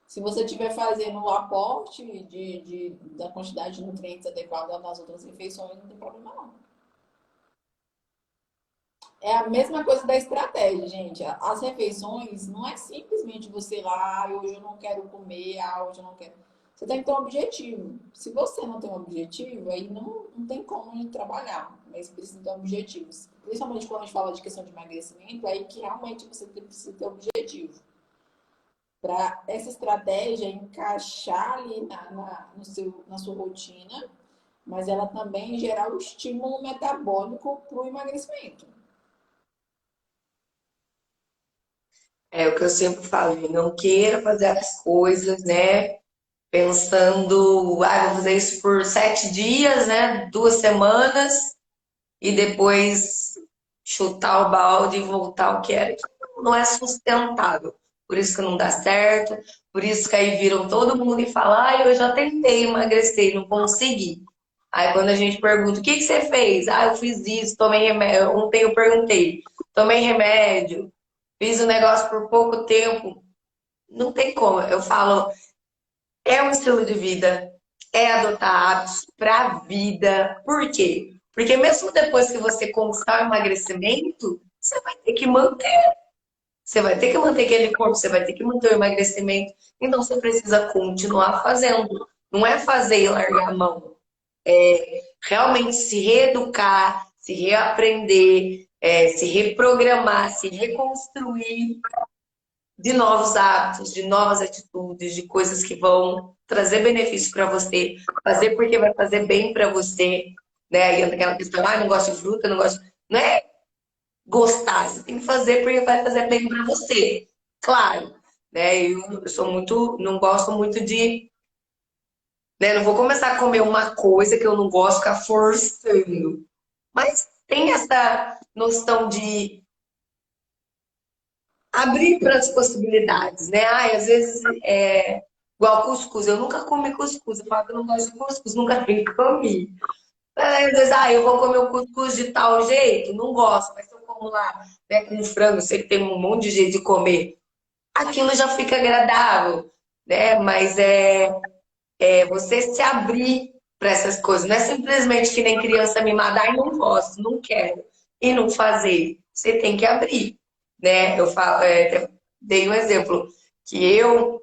se você estiver fazendo o aporte da quantidade de nutrientes adequada nas outras refeições, não tem problema não. É a mesma coisa da estratégia, gente. As refeições não é simplesmente você lá, hoje eu não quero comer, hoje eu não quero. Você tem que ter um objetivo. Se você não tem um objetivo, aí não tem como a gente trabalhar. Mas precisa ter objetivos. Principalmente quando a gente fala de questão de emagrecimento, é aí que realmente você precisa ter objetivo. Para essa estratégia encaixar ali na sua rotina, mas ela também gerar o estímulo metabólico para o emagrecimento. É o que eu sempre falo, não queira fazer as coisas, né? Pensando, vou fazer isso por 7 dias, né? 2 semanas, e depois chutar o balde e voltar ao que era. Não é sustentável. Por isso que não dá certo, por isso que aí viram todo mundo e falam, eu já tentei emagrecer, e não consegui. Aí quando a gente pergunta, o que que você fez? Eu fiz isso, tomei remédio. Ontem eu perguntei, tomei remédio, fiz o negócio por pouco tempo. Não tem como. Eu falo, é um estilo de vida, é adotar hábitos para a vida. Por quê? Porque mesmo depois que você conquistar o emagrecimento, você vai ter que manter. Você vai ter que manter aquele corpo, você vai ter que manter o emagrecimento. Então você precisa continuar fazendo. Não é fazer e largar a mão. Realmente se reeducar, se reaprender, se reprogramar, se reconstruir de novos hábitos, de novas atitudes, de coisas que vão trazer benefício para você, fazer porque vai fazer bem para você, né? Aí entra aquela questão, não gosto de fruta, não gosto. Não é gostar, você tem que fazer porque vai fazer bem para você. Claro, né? Eu sou muito, não gosto muito de, né? Não vou começar a comer uma coisa que eu não gosto, ficar forçando. Mas tem essa noção de abrir para as possibilidades, né? Às vezes Igual cuscuz, eu nunca comi cuscuz. Eu falo que eu não gosto de cuscuz, nunca nem comi. Aí, às vezes, eu vou comer o cuscuz de tal jeito, não gosto, mas se eu como lá, né, com frango, sei que tem um monte de jeito de comer, aquilo já fica agradável, né? Mas é você se abrir para essas coisas, não é simplesmente que nem criança mimada, ai, não gosto, não quero, e não fazer. Você tem que abrir, né? Eu falo, dei um exemplo, que eu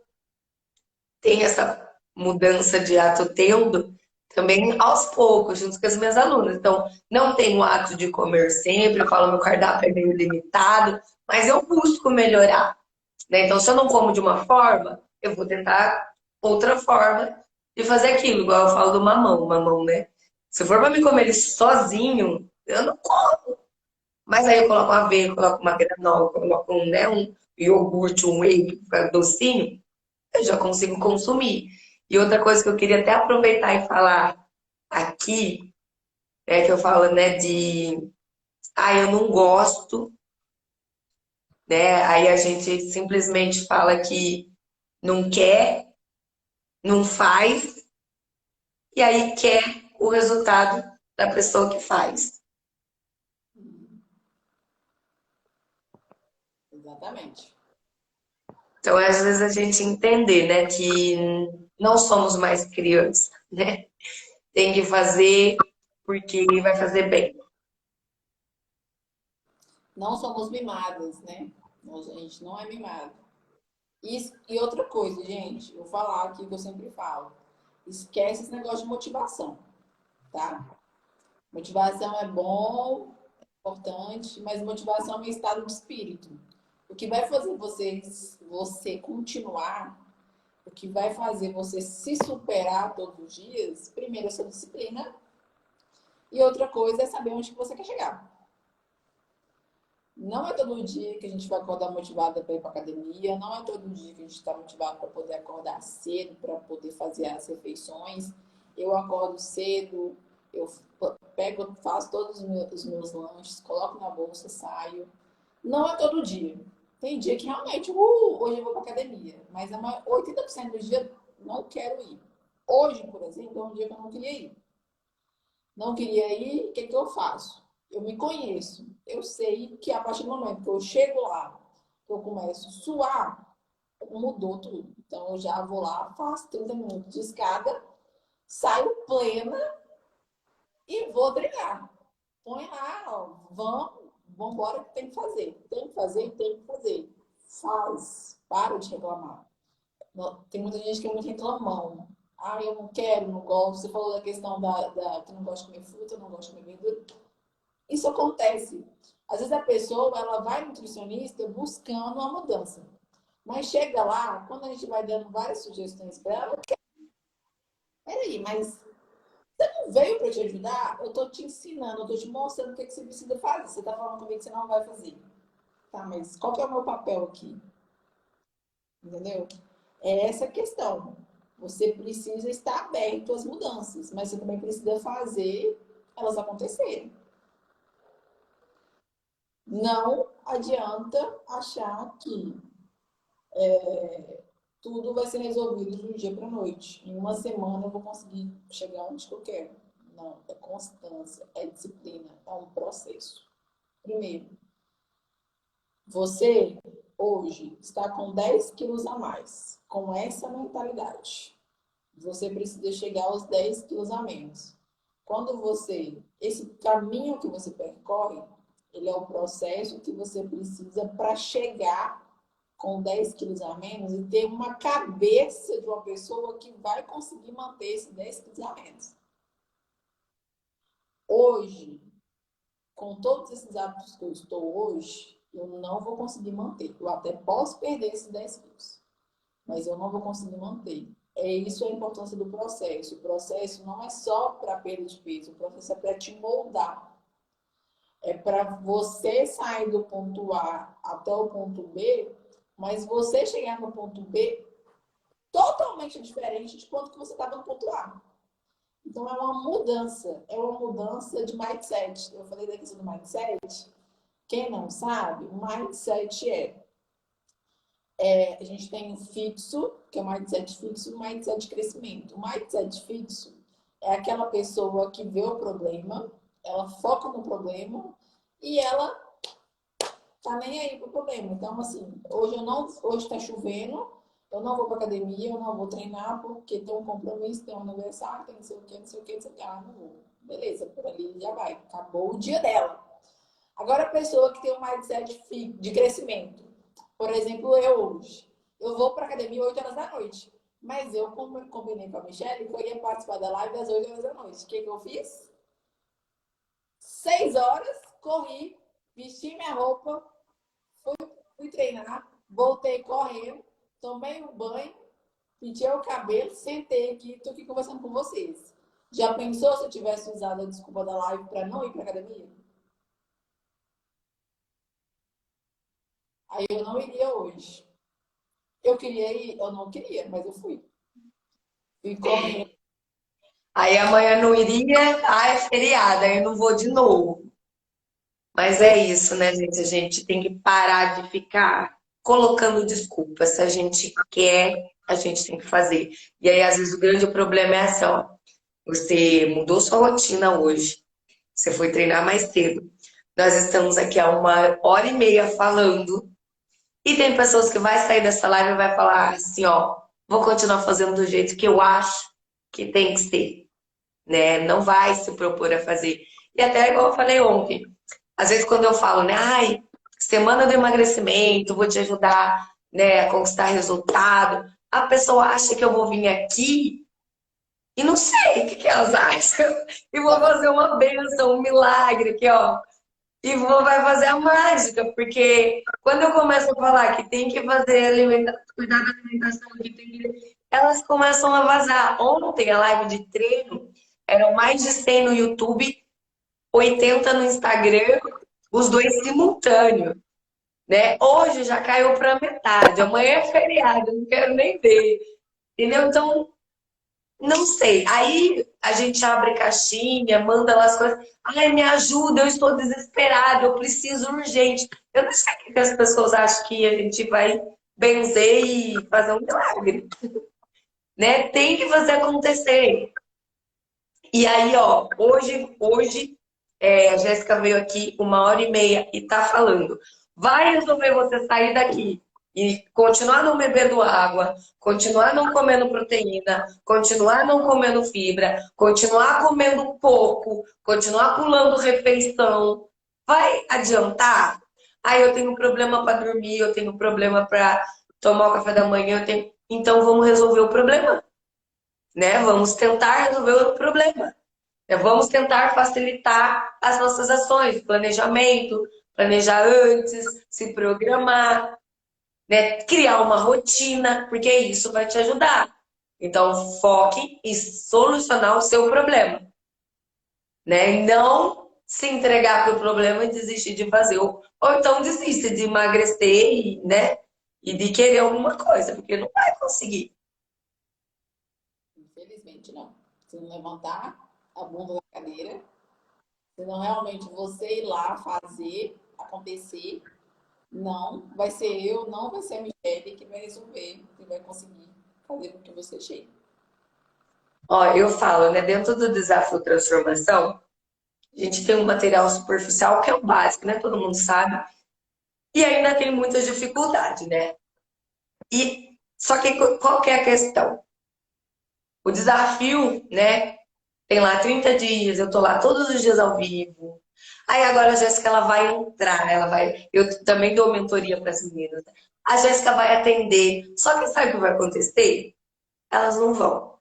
tenho essa mudança de ato tendo também aos poucos, junto com as minhas alunas. Então, não tenho o hábito de comer sempre, eu falo, meu cardápio é meio limitado, mas eu busco melhorar, né? Então, se eu não como de uma forma, eu vou tentar outra forma de fazer aquilo, igual eu falo do mamão, mamão, né? Se for para me comer ele sozinho, eu não como. Mas aí eu coloco uma aveia, coloco uma granola, coloco um iogurte, um whey, fica docinho, eu já consigo consumir. E outra coisa que eu queria até aproveitar e falar aqui, é que eu falo, né, eu não gosto, né? Aí a gente simplesmente fala que não quer, não faz, e aí quer o resultado da pessoa que faz. Exatamente. Então, às vezes a gente entender, né, que não somos mais crianças, né? Tem que fazer porque vai fazer bem. Não somos mimadas, né? A gente não é mimado. E outra coisa, gente, eu vou falar aqui que eu sempre falo. Esquece esse negócio de motivação, tá? Motivação é bom, é importante, mas motivação é um estado de espírito. O que vai fazer você continuar, o que vai fazer você se superar todos os dias, primeiro é sua disciplina e outra coisa é saber onde que você quer chegar. Não é todo dia que a gente vai acordar motivada para ir para academia, não é todo dia que a gente está motivado para poder acordar cedo, para poder fazer as refeições. Eu acordo cedo, eu pego, faço todos os meus lanches, coloco na bolsa, saio. Não é todo dia. Tem dia que realmente, hoje eu vou para academia, mas 80% dos dias não quero ir. Hoje, por exemplo, é um dia que eu não queria ir. Não queria ir, o que, que eu faço? Eu me conheço. Eu sei que a partir do momento que eu chego lá, que eu começo a suar, mudou tudo. Então eu já vou lá, faço 30 minutos de escada, saio plena e vou treinar. Põe lá, ó, vamos embora que tem que fazer. Tem que fazer, tem que fazer. Faz, para de reclamar. Tem muita gente que é muito reclamão. Ah, eu não quero, não gosto. Você falou da questão que não gosta de comer fruta, não gosta de comer verdura. Isso acontece. Às vezes a pessoa ela vai no nutricionista buscando uma mudança. Mas chega lá, quando a gente vai dando várias sugestões para ela, peraí, mas você não veio para te ajudar? Eu estou te ensinando, eu estou te mostrando o que, que você precisa fazer. Você está falando comigo que você não vai fazer. Tá, mas qual que é o meu papel aqui? Entendeu? É essa a questão. Você precisa estar aberto às mudanças, mas você também precisa fazer elas acontecerem. Não adianta achar que tudo vai ser resolvido de um dia para a noite. Em uma semana eu vou conseguir chegar onde eu quero. Não, é constância, é disciplina, é um processo. Primeiro, você hoje está com 10 quilos a mais, com essa mentalidade. Você precisa chegar aos 10 quilos a menos. Quando esse caminho que você percorre, ele é o processo que você precisa para chegar com 10 quilos a menos e ter uma cabeça de uma pessoa que vai conseguir manter esses 10 quilos a menos. Hoje, com todos esses hábitos que eu estou hoje, eu não vou conseguir manter. Eu até posso perder esses 10 quilos, mas eu não vou conseguir manter. É isso a importância do processo. O processo não é só para perda de peso, o processo é para te moldar. É para você sair do ponto A até o ponto B, mas você chegar no ponto B totalmente diferente de quanto que você estava no ponto A. Então é uma mudança de mindset. Eu falei da questão do mindset. Quem não sabe, o mindset A gente tem o fixo, que é o mindset fixo, e o mindset de crescimento. O mindset fixo é aquela pessoa que vê o problema, ela foca no problema e ela tá nem aí pro problema. Então, assim, hoje tá chovendo, eu não vou pra academia, eu não vou treinar porque tem um compromisso, tem um aniversário, tem não sei o que, não sei o que, não sei o que. Ah, não vou. Beleza, por ali já vai. Acabou o dia dela. Agora, a pessoa que tem um mindset de crescimento, por exemplo, eu hoje, eu vou para academia 8 horas da noite, mas eu combinei com a Michelle que eu ia participar da live às 8 horas da noite. O que eu fiz? 6 horas, corri, vesti minha roupa, fui treinar, voltei correndo, tomei um banho, pentei o cabelo, sentei aqui, tô aqui conversando com vocês. Já pensou se eu tivesse usado a desculpa da live para não ir para academia? Aí eu não iria hoje. Eu queria ir, eu não queria, mas eu fui. Fui correndo. Aí amanhã não iria, ah, é feriado, aí eu não vou de novo. Mas é isso, né, gente? A gente tem que parar de ficar colocando desculpa. Se a gente quer, a gente tem que fazer. E aí, às vezes, o grande problema é assim, ó. Você mudou sua rotina hoje. Você foi treinar mais cedo. Nós estamos aqui há 1 hora e meia falando. E tem pessoas que vai sair dessa live e vai falar assim, ó, vou continuar fazendo do jeito que eu acho que tem que ser, né? Não vai se propor a fazer. E até igual eu falei ontem, às vezes quando eu falo, né, ai, semana do emagrecimento, vou te ajudar, né, a conquistar resultado, a pessoa acha que eu vou vir aqui e não sei o que elas acham. E vou fazer uma bênção, um milagre aqui, ó. E vai fazer a mágica, porque quando eu começo a falar que tem que fazer cuidar da alimentação, elas começam a vazar. Ontem, a live de treino, eram mais de 100 no YouTube, 80 no Instagram, os dois simultâneos, né? Hoje já caiu para metade, amanhã é feriado, não quero nem ver, entendeu? Então, não sei. Aí a gente abre caixinha, manda lá as coisas. Ai, me ajuda, eu estou desesperado, eu preciso urgente. Eu não sei o que as pessoas acham que a gente vai benzer e fazer um milagre, né? Tem que fazer acontecer. E aí, ó, hoje a Jéssica veio aqui 1 hora e meia e tá falando. Vai resolver você sair daqui e continuar não bebendo água, continuar não comendo proteína, continuar não comendo fibra, continuar comendo pouco, continuar pulando refeição. Vai adiantar? Aí eu tenho problema para dormir, eu tenho problema para tomar o café da manhã, então vamos resolver o problema, né? Vamos tentar resolver o problema. Vamos tentar facilitar as nossas ações, planejamento, planejar antes, se programar, né? Criar uma rotina, porque isso vai te ajudar. Então, foque em solucionar o seu problema, né? E não se entregar para o problema e desistir de fazer. Ou então desista de emagrecer e, né? E de querer alguma coisa, porque não vai conseguir. Infelizmente, não. Se não levantar a bunda da cadeira, se não realmente você ir lá fazer acontecer, não vai ser eu, não vai ser a Michelle que vai resolver, que vai conseguir fazer com que você chegue. Ó, eu falo, né? Dentro do desafio transformação, a gente tem um material superficial que é o básico, né? Todo mundo sabe. E ainda tem muita dificuldade, né? E só que qual que é a questão? O desafio, né? Tem lá 30 dias, eu tô lá todos os dias ao vivo. Aí agora a Jéssica ela vai entrar, ela vai. Eu também dou mentoria para as meninas. A Jéssica vai atender. Só que sabe o que vai acontecer? Elas não vão,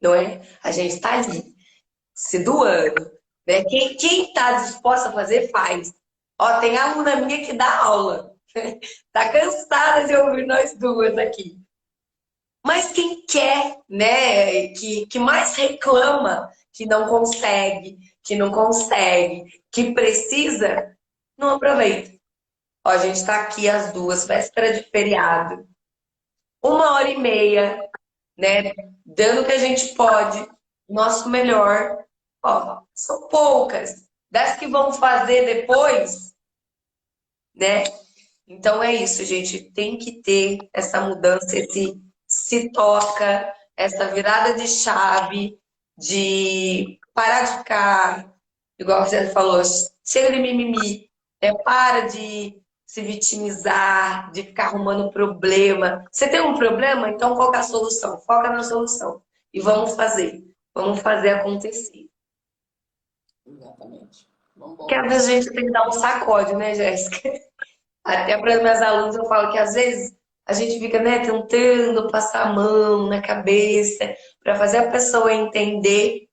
não é? A gente tá ali, se doando, né? Quem tá disposta a fazer, faz. Ó, tem aluna minha que dá aula. Tá cansada de ouvir nós duas aqui. Mas quem quer, né, que mais reclama que não consegue, que precisa, não aproveita. Ó, a gente tá aqui às duas, véspera de feriado, 1 hora e meia, né, dando o que a gente pode, nosso melhor. Ó, são poucas. Das que vão fazer depois, né? Então é isso, gente. Tem que ter essa mudança, esse se toca, essa virada de chave, de parar de ficar, igual você falou, chega de mimimi, para de se vitimizar, de ficar arrumando problema. Você tem um problema? Então qual que é a solução? Foca na solução. E vamos fazer acontecer. Exatamente. Porque Vambora. às vezes a gente tem que dar um sacode, né, Jéssica? Até para as minhas alunas eu falo que às vezes a gente fica, né, tentando passar a mão na cabeça para fazer a pessoa entender,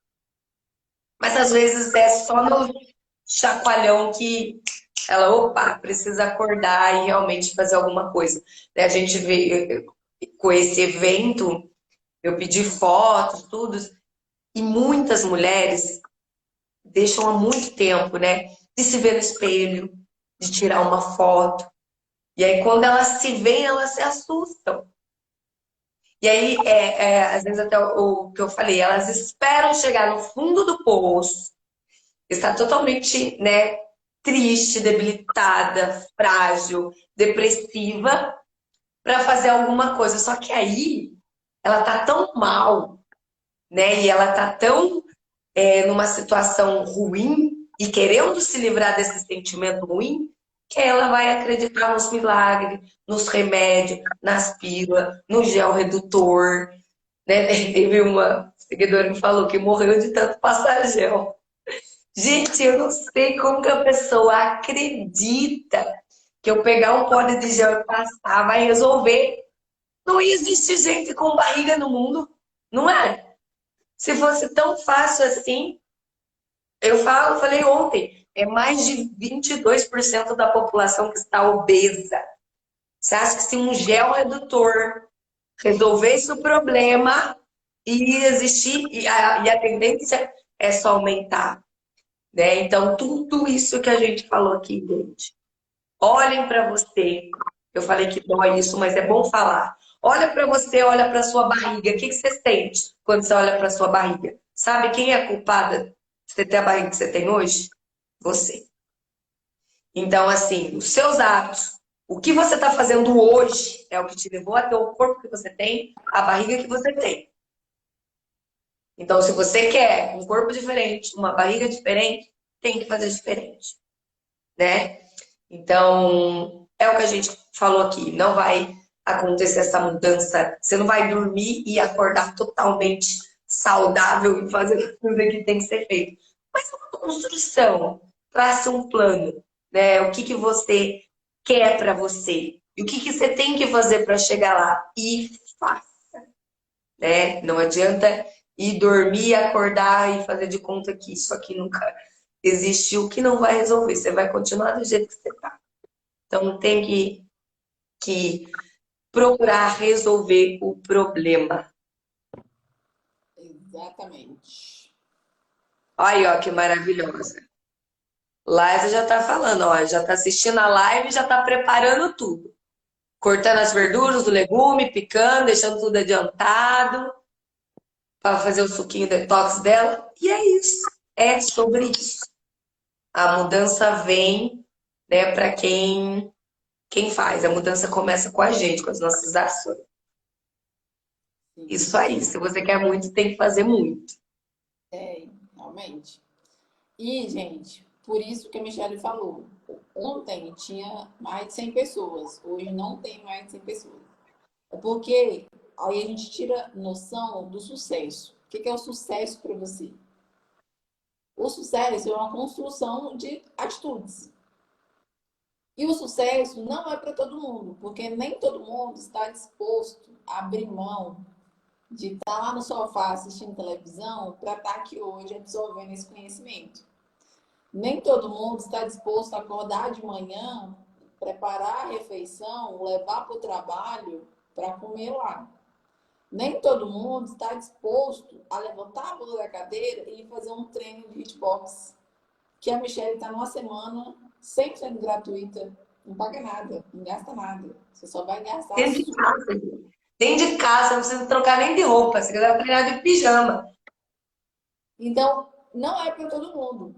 mas às vezes é só no chacoalhão que ela, opa, precisa acordar e realmente fazer alguma coisa. Né, a gente vê com esse evento, eu pedi fotos, tudo, e muitas mulheres deixam há muito tempo, né, de se ver no espelho, de tirar uma foto. E aí, quando elas se veem, elas se assustam. E aí, às vezes, até o que eu falei, elas esperam chegar no fundo do poço, estar totalmente, né, triste, debilitada, frágil, depressiva, para fazer alguma coisa. Só que aí, ela tá tão mal, né, e ela tá tão numa situação ruim e querendo se livrar desse sentimento ruim, que ela vai acreditar nos milagres, nos remédios, nas pílulas, no gel redutor, né? Teve uma seguidora que falou que morreu de tanto passar gel. Gente, eu não sei como que a pessoa acredita que eu pegar um pote de gel e passar vai resolver. Não existe gente com barriga no mundo, não é? Se fosse tão fácil assim, falei ontem, é mais de 22% da população que está obesa. Você acha que se um gel redutor resolvesse o problema, iria existir, e a tendência é só aumentar, né? Então, tudo isso que a gente falou aqui, gente, olhem para você. Eu falei que dói isso, mas é bom falar. Olha para você, olha para sua barriga. O que que você sente quando você olha para sua barriga? Sabe quem é a culpada de você ter a barriga que você tem hoje? Você. Então, assim, os seus atos, o que você está fazendo hoje é o que te levou a ter o corpo que você tem, a barriga que você tem. Então, se você quer um corpo diferente, uma barriga diferente, tem que fazer diferente, né? Então, é o que a gente falou aqui. Não vai acontecer essa mudança. Você não vai dormir e acordar totalmente saudável e fazer tudo que tem que ser feito. Mas é uma construção. Trace um plano, né? O que que você quer para você? E o que que você tem que fazer para chegar lá? E faça, né? Não adianta ir dormir, acordar e fazer de conta que isso aqui nunca existiu, que não vai resolver. Você vai continuar do jeito que você está. Então tem que procurar resolver o problema. Exatamente. Aí, ó, que maravilhosa. Live já tá falando, ó, já tá assistindo a live, já tá preparando tudo. Cortando as verduras, o legume, picando, deixando tudo adiantado para fazer o suquinho detox dela. E é isso. É sobre isso. A mudança vem, né, para quem faz. A mudança começa com a gente, com as nossas ações. Sim, Isso aí. Se você quer muito, tem que fazer muito. realmente. E, gente, por isso que a Michelle falou. Ontem tinha mais de 100 pessoas, hoje não tem mais de 100 pessoas. É porque aí a gente tira noção do sucesso. O que é o sucesso para você? O sucesso é uma construção de atitudes. E o sucesso não é para todo mundo, porque nem todo mundo está disposto a abrir mão de estar lá no sofá assistindo televisão para estar aqui hoje absorvendo esse conhecimento. Nem todo mundo está disposto a acordar de manhã, preparar a refeição, levar para o trabalho para comer lá. Nem todo mundo está disposto a levantar a bunda da cadeira e fazer um treino de hitbox. Que a Michelle está numa semana 100% gratuita, não paga nada, não gasta nada. Você só vai gastar a Dentro de sua. casa, gente. Dentro de casa, não precisa trocar nem de roupa. Se quiser treinar de pijama. Então, não é para todo mundo.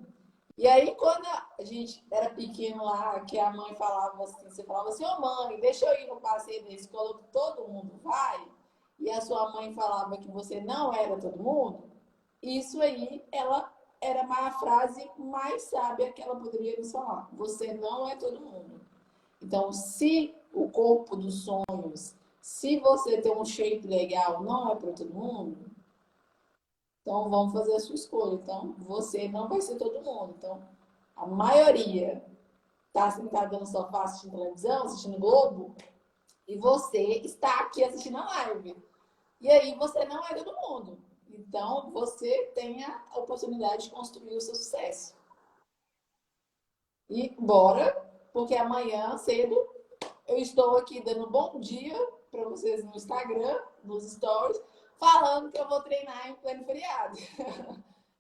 E aí, quando a gente era pequeno lá, que a mãe falava assim, você falava assim, ô mãe, deixa eu ir no passeio da escola que todo mundo vai, e a sua mãe falava que você não era todo mundo, isso aí, ela era a frase mais sábia que ela poderia nos falar. Você não é todo mundo. Então, se o corpo dos sonhos, se você tem um shape legal, não é para todo mundo, então vamos fazer a sua escolha. Então, você não vai ser todo mundo. Então, a maioria está sentada no sofá assistindo televisão, assistindo Globo, e você está aqui assistindo a live. E aí você não é todo mundo. Então, você tem a oportunidade de construir o seu sucesso. E bora, porque amanhã cedo eu estou aqui dando bom dia para vocês no Instagram, nos stories, falando que eu vou treinar em pleno feriado.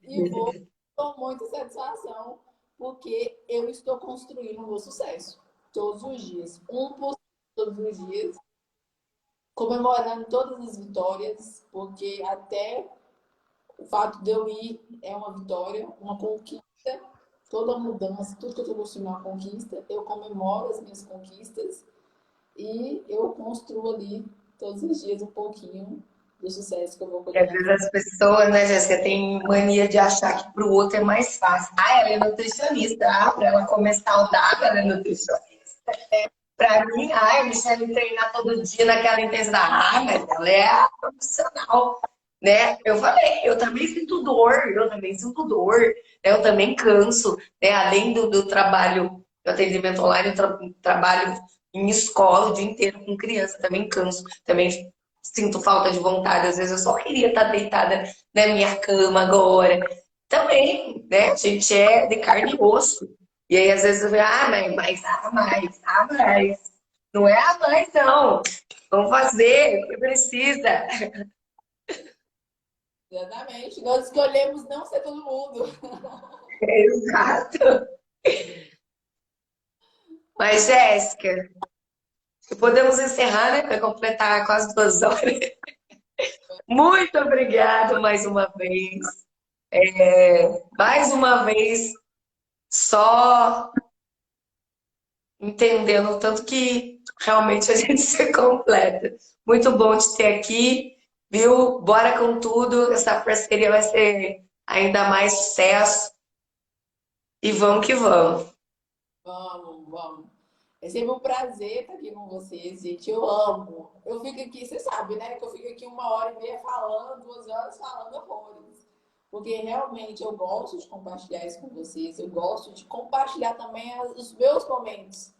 E vou com muita satisfação, porque eu estou construindo o meu sucesso todos os dias, 1% todos os dias, comemorando todas as vitórias, porque até o fato de eu ir é uma vitória, uma conquista, toda mudança, tudo que eu estou construindo é uma conquista, eu comemoro as minhas conquistas e eu construo ali todos os dias um pouquinho do sucesso que eu vou E colher às na vezes vida. as pessoas, né, Jéssica, têm mania de achar que para o outro é mais fácil. Ah, ela é nutricionista. Ah, para ela comer saudável, ela é nutricionista. Para mim, ah, eu me treinar todo dia naquela intensidade. Ah, mas ela é a profissional, né? Eu falei, eu também sinto dor, né? Eu também canso, né? Além do trabalho, do atendimento online, eu trabalho em escola o dia inteiro com criança, também canso, também sinto falta de vontade. Às vezes eu só queria estar deitada na minha cama agora. Também, né? A gente é de carne e osso. E aí, às vezes, eu vejo, mais. Não é a mais, não. Vamos fazer o que precisa. Exatamente. Nós escolhemos não ser todo mundo. Exato. Mas, Jéssica, podemos encerrar, né? Para completar quase 2 horas. Muito obrigada mais uma vez. Mais uma vez, só entendendo o tanto que realmente a gente se completa. Muito bom te ter aqui, viu? Bora com tudo. Essa parceria vai ser ainda mais sucesso. E vamos que vamos. Vamos, vamos. É sempre um prazer estar aqui com vocês, gente. Eu amo. Eu fico aqui, você sabe, né? Que eu fico aqui 1 hora e meia falando, 2 horas falando horrores. Porque realmente eu gosto de compartilhar isso com vocês. Eu gosto de compartilhar também os meus momentos.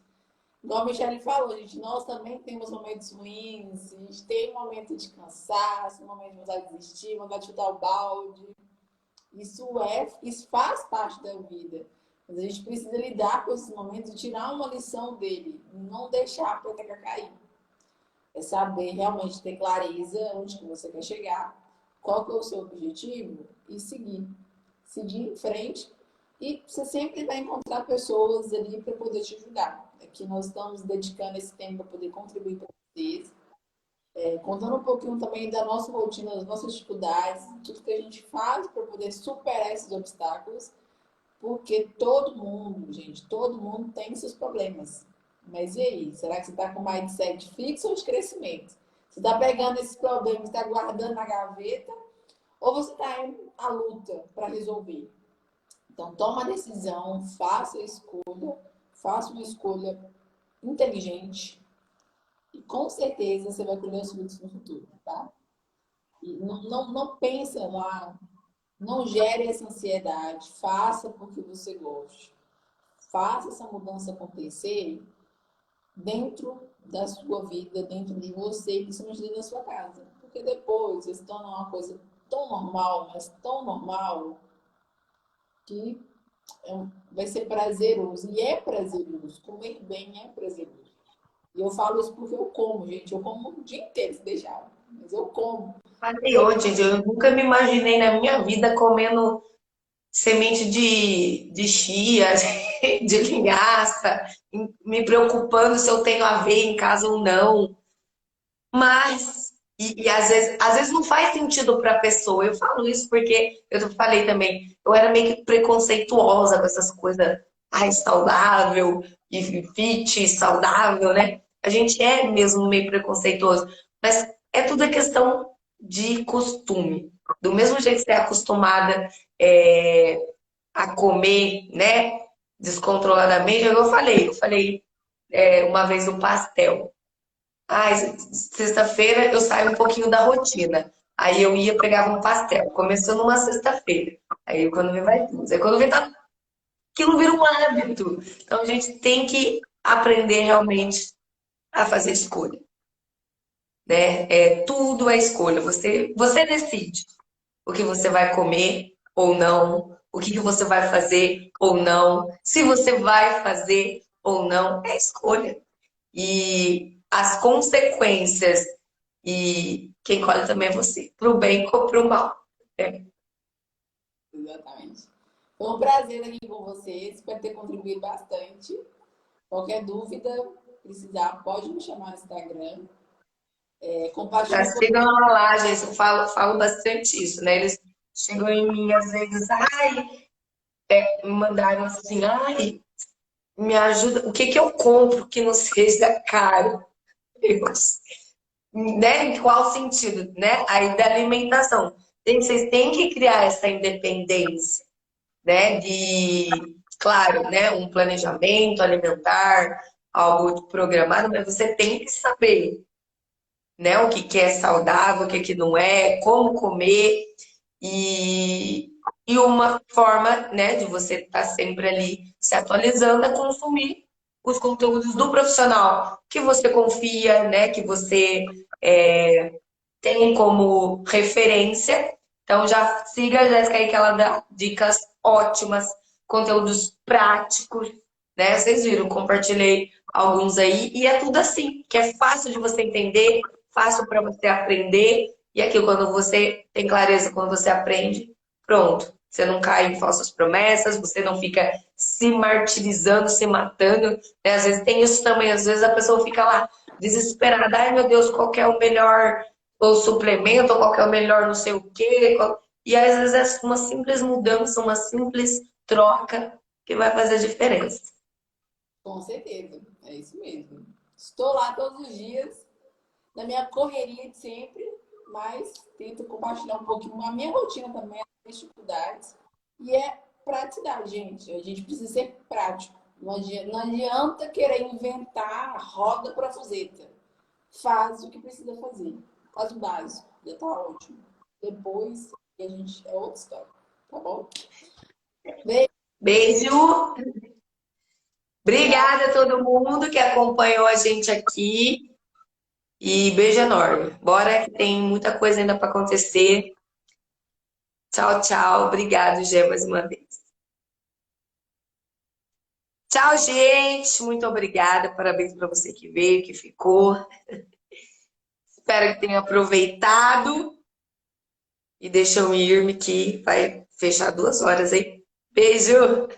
Igual a Michelle falou, gente, nós também temos momentos ruins, a gente tem um momento de cansaço, um momento de vontade de desistir, vontade de chutar o balde. Isso faz parte da vida. Mas a gente precisa lidar com esses momentos e tirar uma lição dele, não deixar a peteca cair. É saber realmente ter clareza onde que você quer chegar, qual que é o seu objetivo e seguir. Seguir em frente e você sempre vai encontrar pessoas ali para poder te ajudar. Aqui nós estamos dedicando esse tempo para poder contribuir para vocês, contando um pouquinho também da nossa rotina, das nossas dificuldades, tudo que a gente faz para poder superar esses obstáculos, porque todo mundo, gente, todo mundo tem seus problemas. Mas e aí? Será que você está com mindset fixo ou de crescimento? Você está pegando esses problemas, está guardando na gaveta, ou você está indo à luta para resolver? Então, toma a decisão, faça uma escolha inteligente e com certeza você vai colher os frutos no futuro, tá? E não pensa lá, não gere essa ansiedade, faça porque você goste. Faça essa mudança acontecer dentro da sua vida, dentro de você, principalmente dentro da sua casa. Porque depois se torna uma coisa tão normal, mas tão normal, que vai ser prazeroso. E é prazeroso. Comer bem é prazeroso. E eu falo isso porque eu como, gente. Eu como o dia inteiro, se deixar. Mas eu como. Falei ontem, eu nunca me imaginei na minha vida comendo semente de chia, de linhaça, me preocupando se eu tenho aveia em casa ou não. Mas E às vezes não faz sentido para a pessoa. Eu falo isso porque eu falei também, eu era meio que preconceituosa com essas coisas, ai, saudável, e fit, saudável, né? A gente é mesmo meio preconceituoso, mas é tudo a questão de costume. Do mesmo jeito que você é acostumada é, a comer, né, descontroladamente, eu falei uma vez o pastel. Ai, sexta-feira eu saio um pouquinho da rotina. Aí eu ia, pegava um pastel. Começou numa sexta-feira. Aí quando vê, vai duas. Aí quando vê, tá, aquilo vira um hábito. Então a gente tem que aprender realmente a fazer escolha, né? É, tudo é escolha. Você decide o que você vai comer ou não, o que você vai fazer ou não, se você vai fazer ou não, é escolha. E as consequências e quem colhe também é você, pro bem ou pro mal. É. Exatamente. Foi um prazer estar aqui com vocês. Espero ter contribuído bastante. Qualquer dúvida, precisar, pode me chamar no Instagram. Já Compartilhe um pouco. sigam lá, gente, eu falo bastante isso, né? Eles chegam em mim às vezes, ai, me mandaram assim, ai, me ajuda, o que que eu compro que não seja caro? Deus, né? Em qual sentido, né? Aí da alimentação. Vocês têm que criar essa independência, né? De, claro, né? Um planejamento alimentar, algo programado, mas você tem que saber, né? O que que é saudável, o que que não é, como comer e, e uma forma, né? De você estar sempre ali se atualizando é consumir os conteúdos do profissional que você confia, né? Que você tem como referência. Então já siga a Jéssica aí que ela dá dicas ótimas, conteúdos práticos, né? Vocês viram, compartilhei alguns aí e é tudo assim, que é fácil de você entender, fácil para você aprender e aqui quando você tem clareza, quando você aprende, pronto. Você não cai em falsas promessas, você não fica se martirizando, se matando. Né? Às vezes tem isso também, às vezes a pessoa fica lá desesperada, ai meu Deus, qual que é o melhor ou suplemento, ou qual que é o melhor não sei o quê. E às vezes é uma simples mudança, uma simples troca que vai fazer a diferença. Com certeza, é isso mesmo. Estou lá todos os dias, na minha correria de sempre, mas tento compartilhar um pouquinho a minha rotina também, as dificuldades. E é praticidade, gente. A gente precisa ser prático. Não adianta querer inventar a roda para fuzeta. Faz o que precisa fazer. Faz o básico. Já tá ótimo. Depois a gente é outra história. Tá bom? Beijo. Beijo! Tchau. Obrigada a todo mundo que acompanhou a gente aqui e beijo enorme. Bora que tem muita coisa ainda para acontecer. Tchau, tchau. Obrigado, Gê, mais uma vez. Tchau, gente. Muito obrigada. Parabéns para você que veio, que ficou. Espero que tenha aproveitado. E deixa eu ir-me que vai fechar 2 horas, hein? Beijo!